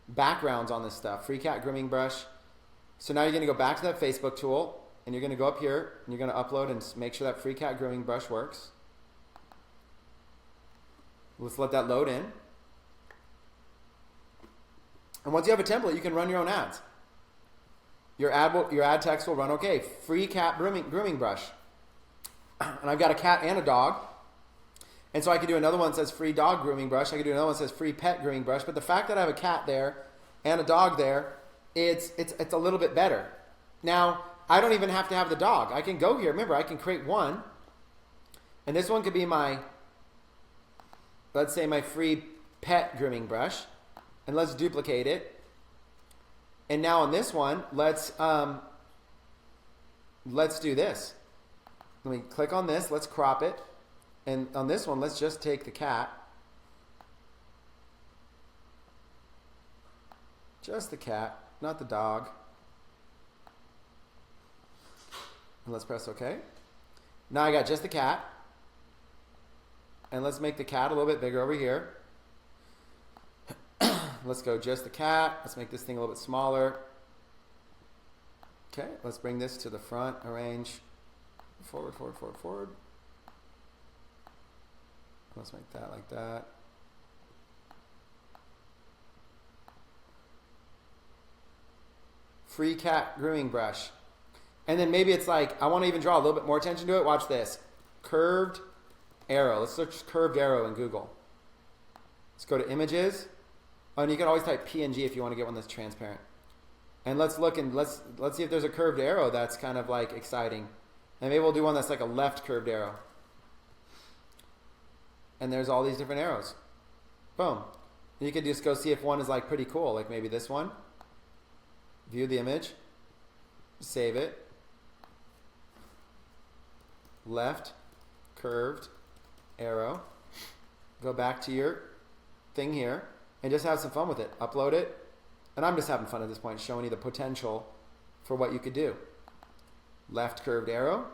backgrounds on this stuff. Free cat grooming brush. So now you're going to go back to that Facebook tool, and you're going to go up here, and you're going to upload and make sure that free cat grooming brush works. Let's let that load in. And once you have a template, you can run your own ads. Your ad text will run okay. Free cat grooming brush. And I've got a cat and a dog. And so I could do another one that says free dog grooming brush. I could do another one that says free pet grooming brush. But the fact that I have a cat there and a dog there, it's a little bit better. Now, I don't even have to have the dog. I can go here. Remember, I can create one. And this one could be let's say my free pet grooming brush. And let's duplicate it. And now on this one, let's do this. Let me click on this. Let's crop it. And on this one, let's just take the cat. Just the cat, not the dog. And let's press OK. Now I got just the cat. And let's make the cat a little bit bigger over here. Let's go just the cat. Let's make this thing a little bit smaller. Okay, let's bring this to the front. Arrange forward, forward, forward, forward. Let's make that like that. Free cat grooming brush. And then maybe it's like, I want to even draw a little bit more attention to it. Watch this. Curved arrow. Let's search curved arrow in Google. Let's go to images. Oh, and you can always type PNG if you want to get one that's transparent. And let's look and let's see if there's a curved arrow that's kind of like exciting. And maybe we'll do one that's like a left curved arrow. And there's all these different arrows. Boom. And you can just go see if one is like pretty cool, like maybe this one. View the image. Save it. Left curved arrow. Go back to your thing here and just have some fun with it. Upload it. And I'm just having fun at this point, showing you the potential for what you could do. Left curved arrow.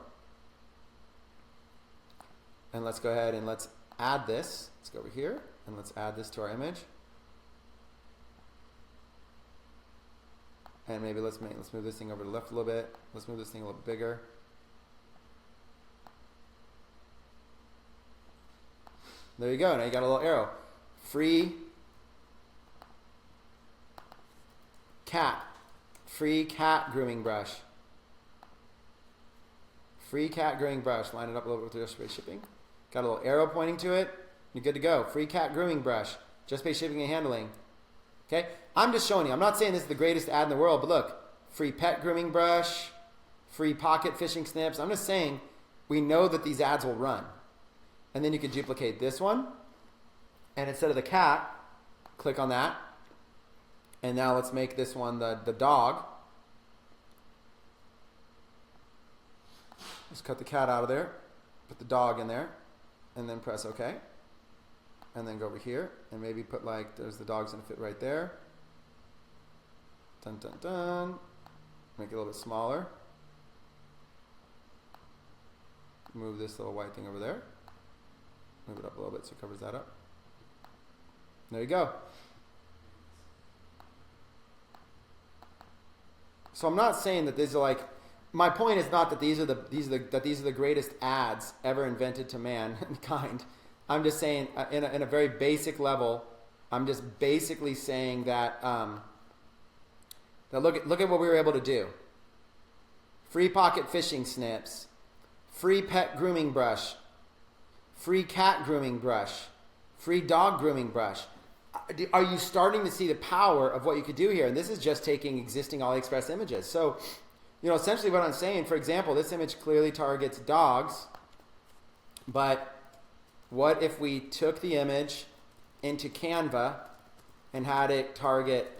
And let's go ahead and let's add this. Let's go over here and let's add this to our image. And maybe let's move this thing over to the left a little bit. Let's move this thing a little bit bigger. There you go. Now you got a little arrow. Free cat. Free cat grooming brush. Free cat grooming brush. Line it up a little bit with just pay shipping. Got a little arrow pointing to it. You're good to go. Free cat grooming brush. Just pay shipping and handling. Okay? I'm just showing you. I'm not saying this is the greatest ad in the world, but look. Free pet grooming brush. Free pocket fishing snips. I'm just saying we know that these ads will run. And then you can duplicate this one. And instead of the cat, click on that. And now let's make this one the dog. Just cut the cat out of there. Put the dog in there. And then press OK. And then go over here. And maybe put like, there's the dog's going to fit right there. Dun, dun, dun. Make it a little bit smaller. Move this little white thing over there. Move it up a little bit so it covers that up. There you go. So I'm not saying that these are like, my point is not that these are the greatest ads ever invented to mankind. I'm just saying in a very basic level, I'm just basically saying that that look at what we were able to do. Free pocket fishing snips, free pet grooming brush, free cat grooming brush, free dog grooming brush. Are you starting to see the power of what you could do here? And this is just taking existing AliExpress images. So, essentially what I'm saying, for example, this image clearly targets dogs, but what if we took the image into Canva and had it target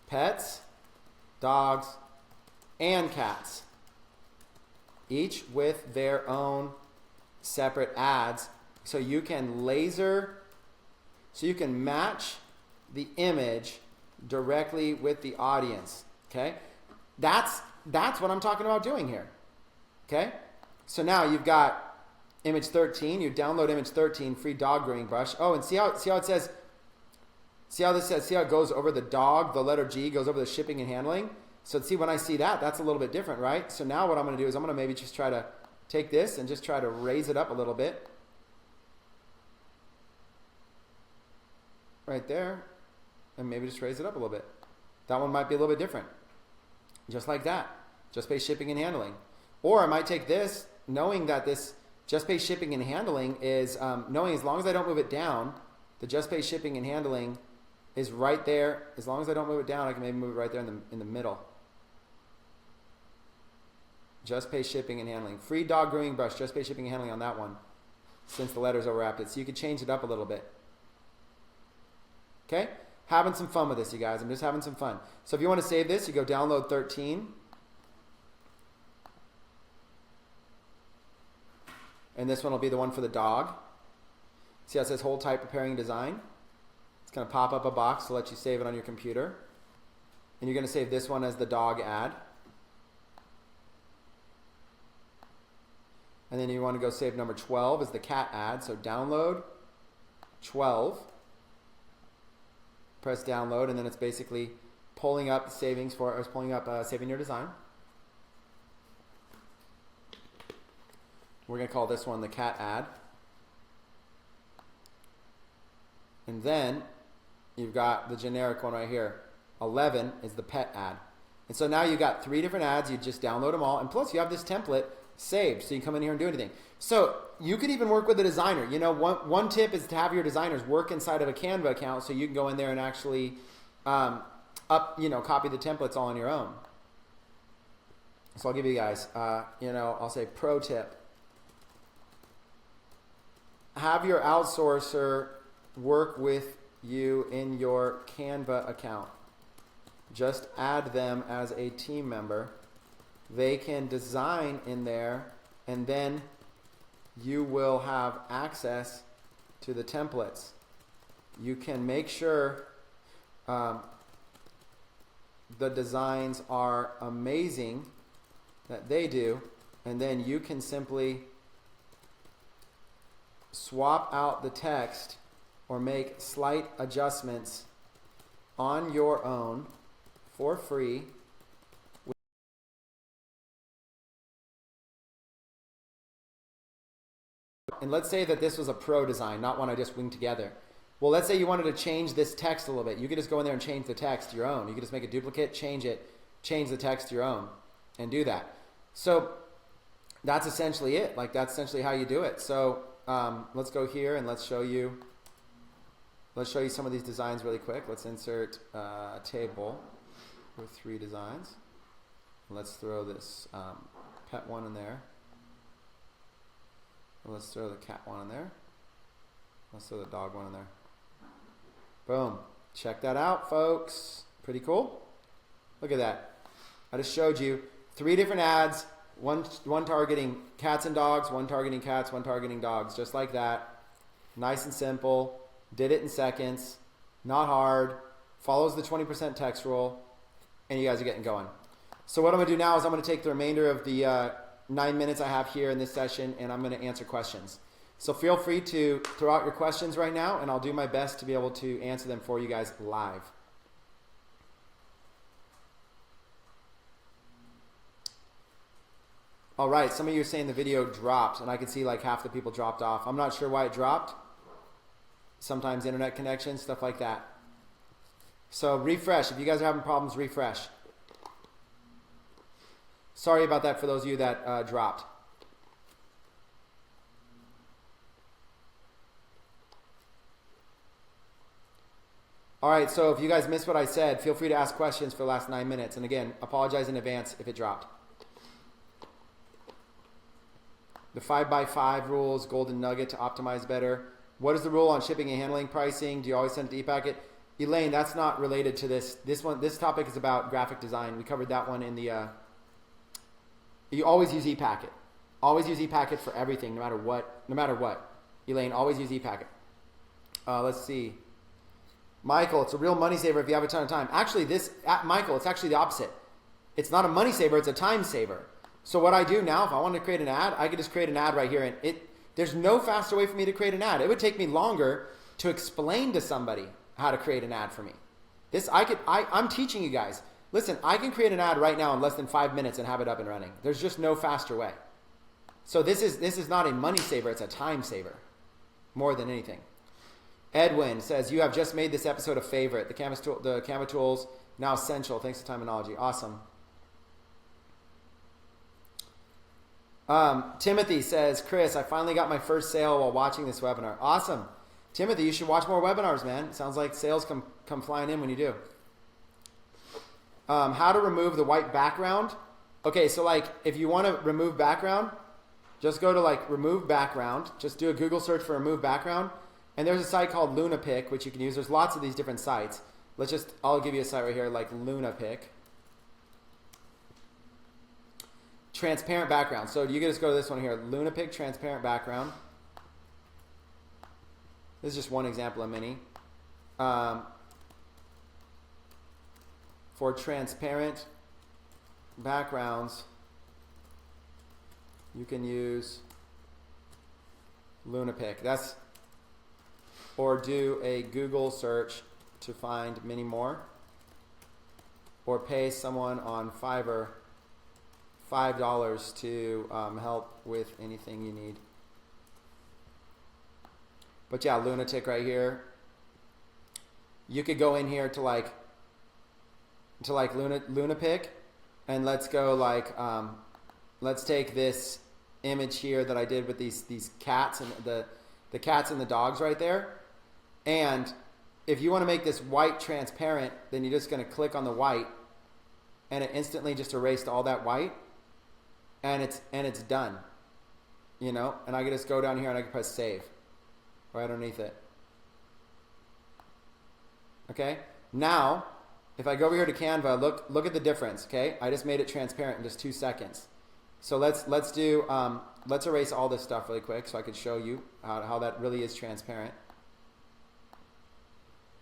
pets, dogs, and cats, each with their own separate ads, so you can match the image directly with the audience. Okay, that's what I'm talking about doing here. Okay, so now you've got image 13. You download image 13, free dog grooming brush. Oh, and see how it says. See how this says. See how it goes over the dog. The letter G goes over the shipping and handling. So see, when I see that, that's a little bit different, right? So now what I'm going to do is I'm going to maybe just try to take this and just try to raise it up a little bit. Right there. And maybe just raise it up a little bit. That one might be a little bit different. Just like that. Just pay shipping and handling. Or I might take this, knowing that this just pay shipping and handling is, knowing as long as I don't move it down, the just pay shipping and handling is right there. As long as I don't move it down, I can maybe move it right there in the middle. Just pay shipping and handling. Free dog grooming brush, just pay shipping and handling on that one, since the letters overlapped it. So you could change it up a little bit. Okay? Having some fun with this, you guys. I'm just having some fun. So if you want to save this, you go download 13. And this one will be the one for the dog. See how it says hold tight preparing design? It's going to pop up a box to let you save it on your computer. And you're going to save this one as the dog ad. And then you want to go save number 12 as the cat ad. So download 12. Press download, and then it's basically pulling up saving your design. We're going to call this one the cat ad. And then you've got the generic one right here. 11 is the pet ad. And so now you've got 3 different ads. You just download them all. And plus you have this template saved, so you can come in here and do anything. So you could even work with a designer. One tip is to have your designers work inside of a Canva account, so you can go in there and actually copy the templates all on your own. So I'll give you guys, I'll say pro tip. Have your outsourcer work with you in your Canva account. Just add them as a team member. They can design in there, and then you will have access to the templates. You can make sure the designs are amazing that they do, and then you can simply swap out the text or make slight adjustments on your own for free. And let's say that this was a pro design, not one I just winged together. Well, let's say you wanted to change this text a little bit. You could just go in there and change the text to your own. You could just make a duplicate, change it, change the text to your own, and do that. So that's essentially it. Like, that's essentially how you do it. So let's go here and let's show you some of these designs really quick. Let's insert a table with 3 designs. Let's throw this pet one in there. Let's throw the cat one in there. Let's throw the dog one in there. Boom. Check that out, folks. Pretty cool. Look at that. I just showed you 3 different ads, one targeting cats and dogs, one targeting cats, one targeting dogs, just like that. Nice and simple. Did it in seconds. Not hard. Follows the 20% text rule, and you guys are getting going. So what I'm going to do now is I'm going to take the remainder of the 9 minutes I have here in this session, and I'm going to answer questions. So feel free to throw out your questions right now, and I'll do my best to be able to answer them for you guys live. All right, some of you are saying the video dropped, and I can see like half the people dropped off. I'm not sure why it dropped. Sometimes internet connection, stuff like that. So refresh. If you guys are having problems, refresh. Sorry about that for those of you that dropped. All right, so if you guys missed what I said, feel free to ask questions for the last 9 minutes. And again, apologize in advance if it dropped. The 5x5 rules, golden nugget to optimize better. What is the rule on shipping and handling pricing? Do you always send it to ePacket? Elaine, that's not related to this. This topic is about graphic design. We covered that one in the... You always use ePacket. Always use ePacket for everything, no matter what. No matter what. Elaine, always use ePacket. Let's see. Michael, it's a real money saver if you have a ton of time. Actually, Michael, it's actually the opposite. It's not a money saver, it's a time saver. So what I do now, if I want to create an ad, I could just create an ad right here. And there's no faster way for me to create an ad. It would take me longer to explain to somebody how to create an ad for me. I'm teaching you guys. Listen, I can create an ad right now in less than 5 minutes and have it up and running. There's just no faster way. So this is not a money saver, it's a time saver more than anything. Edwin says, you have just made this episode a favorite. The Canva tools, now essential. Thanks to Terminology. Awesome. Timothy says, Chris, I finally got my first sale while watching this webinar. Awesome. Timothy, you should watch more webinars, man. It sounds like sales come flying in when you do. How to remove the white background. Okay, so like if you want to remove background, just go to like remove background. Just do a Google search for remove background. And there's a site called LunaPick, which you can use. There's lots of these different sites. I'll give you a site right here like LunaPick. Transparent background. So you can just go to this one here, LunaPick transparent background. This is just one example of many. For transparent backgrounds, you can use LunaPick. Or do a Google search to find many more. Or pay someone on Fiverr $5 to help with anything you need. But yeah, Lunatic right here. You could go in here to like LunaPick, and let's go like let's take this image here that I did with these cats and the cats and the dogs right there. And if you want to make this white transparent, then you're just going to click on the white, and it instantly just erased all that white, and it's done. You know, and I can just go down here and I can press save right underneath it. Okay, now if I go over here to Canva, look at the difference. Okay, I just made it transparent in just 2 seconds. So let's erase all this stuff really quick so I can show you how that really is transparent.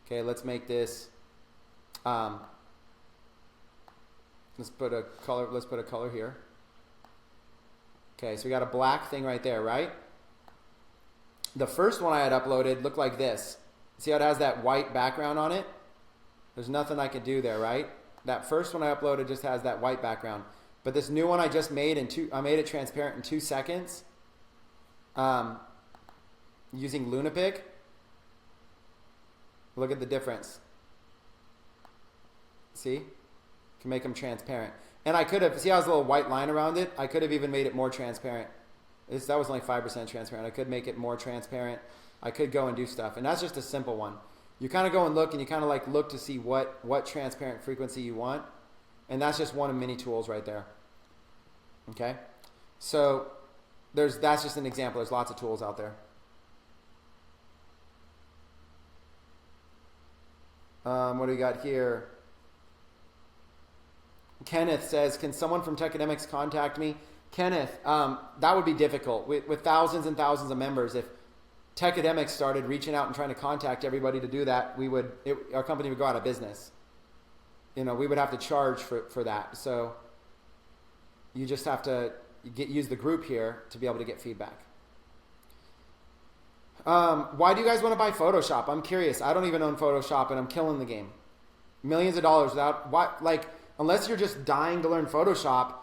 Okay, let's make this. Let's put a color here. Okay, so we got a black thing right there, right? The first one I had uploaded looked like this. See how it has that white background on it? There's nothing I could do there, right? That first one I uploaded just has that white background. But this new one I just made I made it transparent in 2 seconds. Using Lunapic. Look at the difference. See? Can make them transparent. And I could have, see how there's a little white line around it? I could have even made it more transparent. That was only 5% transparent. I could make it more transparent. I could go and do stuff. And that's just a simple one. You kind of go and look, and you kind of like look to see what transparent frequency you want. And that's just one of many tools right there. Okay? So that's just an example. There's lots of tools out there. What do we got here? Kenneth says, can someone from Techademics contact me? Kenneth, that would be difficult. With thousands and thousands of members, if Techademics started reaching out and trying to contact everybody to do that, our company would go out of business. We would have to charge for that. So you just have to use the group here to be able to get feedback. Why do you guys want to buy Photoshop? I'm curious. I don't even own Photoshop, and I'm killing the game. Millions of dollars unless you're just dying to learn Photoshop,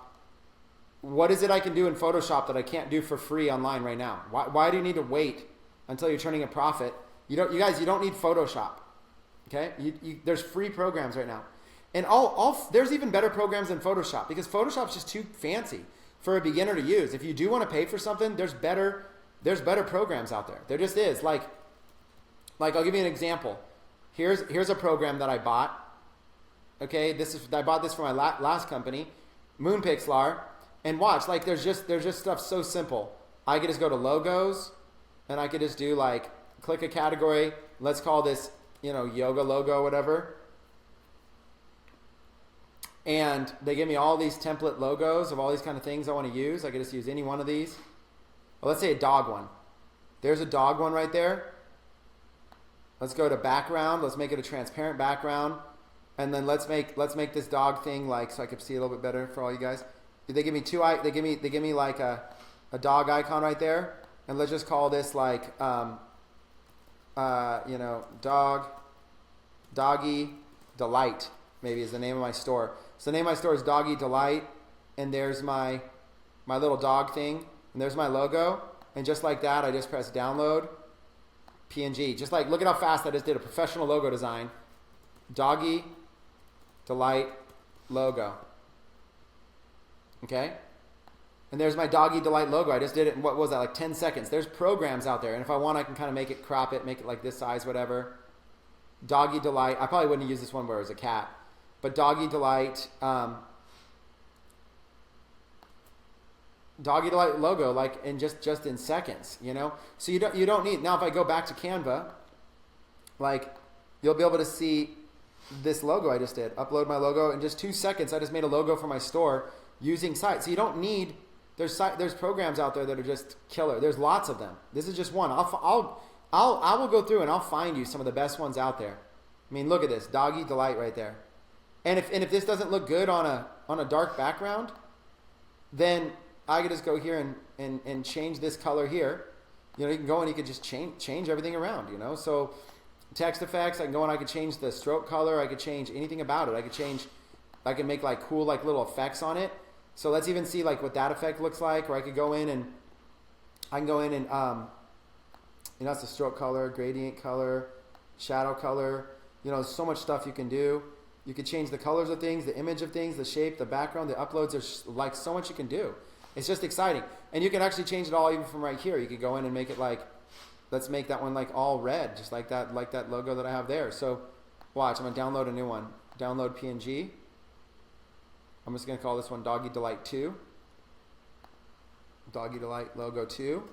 what is it I can do in Photoshop that I can't do for free online right now? Why do you need to wait until you're turning a profit? You guys, you don't need Photoshop. Okay? There's free programs right now. And there's even better programs than Photoshop, because Photoshop's just too fancy for a beginner to use. If you do want to pay for something, there's better programs out there. There just is. Like I'll give you an example. Here's a program that I bought. Okay, I bought this for my last company, Moonpixlar, and watch. There's just stuff so simple. I could just go to logos, and I could just do click a category. Let's call this yoga logo, whatever. And they give me all these template logos of all these kind of things I want to use. I could just use any one of these. Well, let's say a dog one. There's a dog one right there. Let's go to background. Let's make it a transparent background. And then let's make this dog thing so I can see it a little bit better for all you guys. They give me they give me like a dog icon right there, and let's just call this Doggy Delight maybe is the name of my store. So the name of my store is Doggy Delight, and there's my little dog thing, and there's my logo, and just like that I just press download PNG. Just look at how fast I just did a professional logo design. Doggy Delight logo. Okay? And there's my Doggy Delight logo. I just did it in, 10 seconds. There's programs out there. And if I want, I can kind of make it, crop it, make it like this size, whatever. Doggy Delight. I probably wouldn't use this one where it was a cat. But Doggy Delight, Doggy Delight logo, in just in seconds, So you don't need, now if I go back to Canva, you'll be able to see this logo I just did. Upload my logo in just 2 seconds. I just made a logo for my store using sites. So you don't need, there's programs out there that are just killer. There's lots of them. This is just one. I will go through and I'll find you some of the best ones out there. I mean, look at this, Doggy Delight right there. And if this doesn't look good on a dark background, then I could just go here and change this color here. You can go and you could just change everything around, So text effects, I can go and I could change the stroke color. I could change anything about it. I can make cool little effects on it. So let's even see what that effect looks like. Or I could go in and that's the stroke color, gradient color, shadow color. So much stuff you can do. You could change the colors of things, the image of things, the shape, the background, the uploads. There's so much you can do. It's just exciting. And you can actually change it all even from right here. You could go in and make it let's make that one all red, just like that logo that I have there. So watch, I'm going to download a new one. Download PNG. I'm just going to call this one Doggy Delight 2. Doggy Delight logo 2.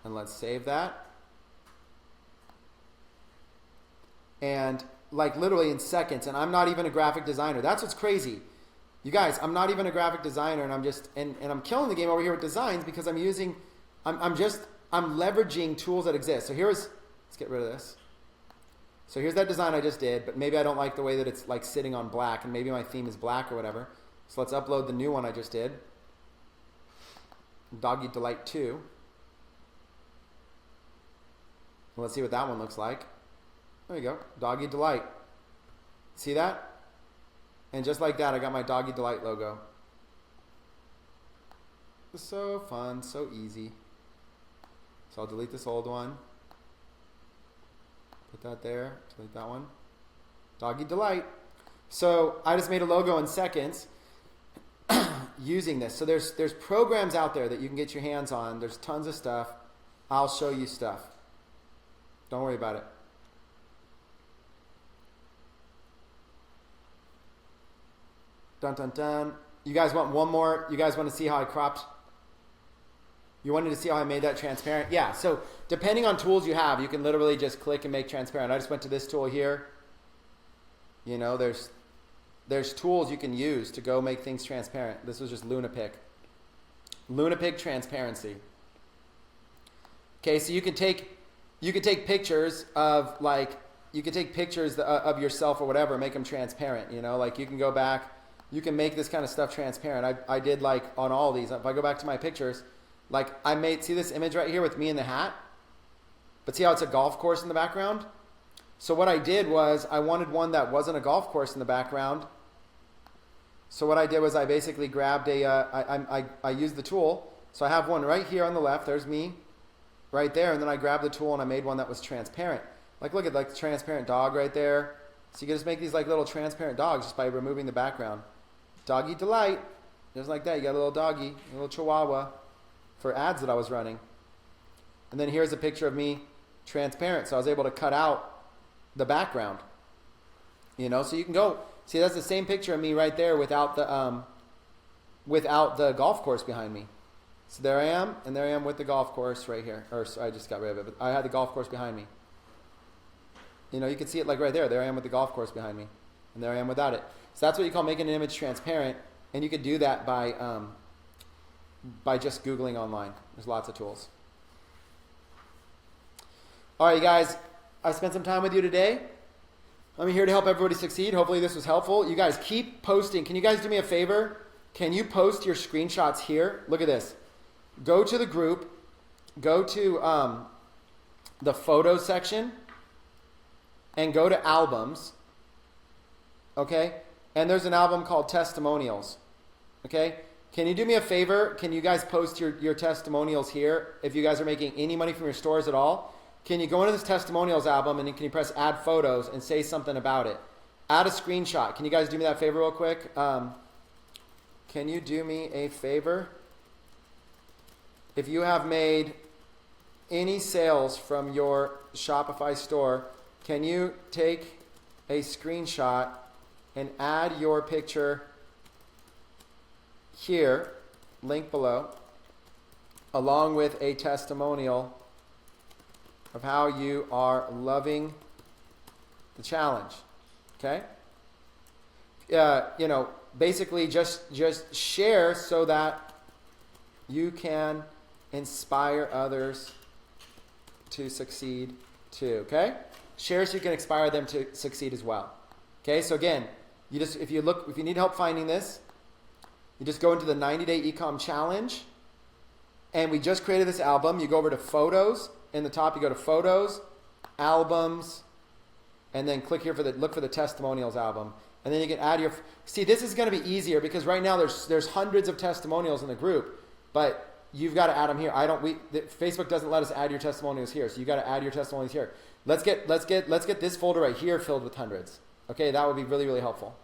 And let's save that. And literally in seconds, and I'm not even a graphic designer. That's what's crazy. You guys, I'm not even a graphic designer, and I'm just, and I'm killing the game over here with designs because I'm leveraging tools that exist. So let's get rid of this. So here's that design I just did, but maybe I don't like the way that it's sitting on black, and maybe my theme is black or whatever. So let's upload the new one I just did. Doggy Delight 2. Let's see what that one looks like. There you go, Doggy Delight. See that? And just like that, I got my Doggy Delight logo. It's so fun, so easy. So I'll delete this old one. Put that there, delete that one. Doggy Delight. So I just made a logo in seconds using this. So there's programs out there that you can get your hands on. There's tons of stuff. I'll show you stuff. Don't worry about it. Dun dun dun. You guys want one more? You guys want to see how I cropped? You wanted to see how I made that transparent? Yeah, so depending on tools you have, you can literally just click and make transparent. I just went to this tool here. You know, there's tools you can use to go make things transparent. This was just LunaPic. LunaPic transparency. Okay, so you can take pictures of of yourself or whatever, make them transparent, you know, like you can go back, you can make this kind of stuff transparent. I did like on all these. If I go back to my pictures, like I made, see this image right here with me in the hat? But see how it's a golf course in the background? So what I did was I wanted one that wasn't a golf course in the background. So what I did was I basically grabbed I used the tool. So I have one right here on the left. There's me right there. And then I grabbed the tool and I made one that was transparent. Like look at like the transparent dog right there. So you can just make these like little transparent dogs just by removing the background. Doggy Delight. Just like that. You got a little doggy, a little chihuahua for ads that I was running. And then here's a picture of me transparent. So I was able to cut out the background. You know, so you can go, see that's the same picture of me right there without the golf course behind me. So there I am, and there I am with the golf course right here. Or so I just got rid of it, but I had the golf course behind me. You know, you can see it like right there. There I am with the golf course behind me. And there I am without it. So that's what you call making an image transparent. And you could do that by just Googling online. There's lots of tools. All right, you guys, I spent some time with you today. I'm here to help everybody succeed. Hopefully this was helpful. You guys keep posting. Can you guys do me a favor? Can you post your screenshots here? Look at this. Go to the group. Go to the photos section. And go to albums. Okay? And there's an album called Testimonials. Okay? Can you do me a favor? Can you guys post your testimonials here? If you guys are making any money from your stores at all, can you go into this testimonials album and can you press add photos and say something about it? Add a screenshot. Can you guys do me that favor real quick? Can you do me a favor? If you have made any sales from your Shopify store, can you take a screenshot and add your picture here, link below, along with a testimonial of how you are loving the challenge. Okay? You know, basically just share so that you can inspire others to succeed too. Okay? Share so you can inspire them to succeed as well. Okay? So again, if you need help finding this, you just go into the 90-day e-com challenge, and we just created this album. You go over to photos. In the top, you go to photos, albums, and then click here look for the testimonials album. And then you can add see, this is going to be easier because right now there's hundreds of testimonials in the group, but you've got to add them here. Facebook doesn't let us add your testimonials here, so you got to add your testimonials here. Let's get this folder right here filled with hundreds. Okay, that would be really, really helpful.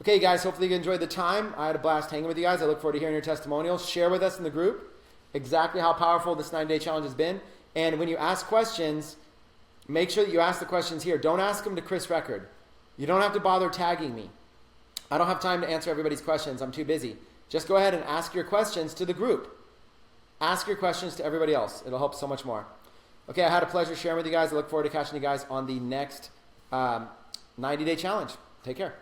Okay, guys, hopefully you enjoyed the time. I had a blast hanging with you guys. I look forward to hearing your testimonials. Share with us in the group exactly how powerful this 90-day challenge has been. And when you ask questions, make sure that you ask the questions here. Don't ask them to Chris Record. You don't have to bother tagging me. I don't have time to answer everybody's questions. I'm too busy. Just go ahead and ask your questions to the group. Ask your questions to everybody else. It'll help so much more. Okay, I had a pleasure sharing with you guys. I look forward to catching you guys on the next 90-day challenge. Take care.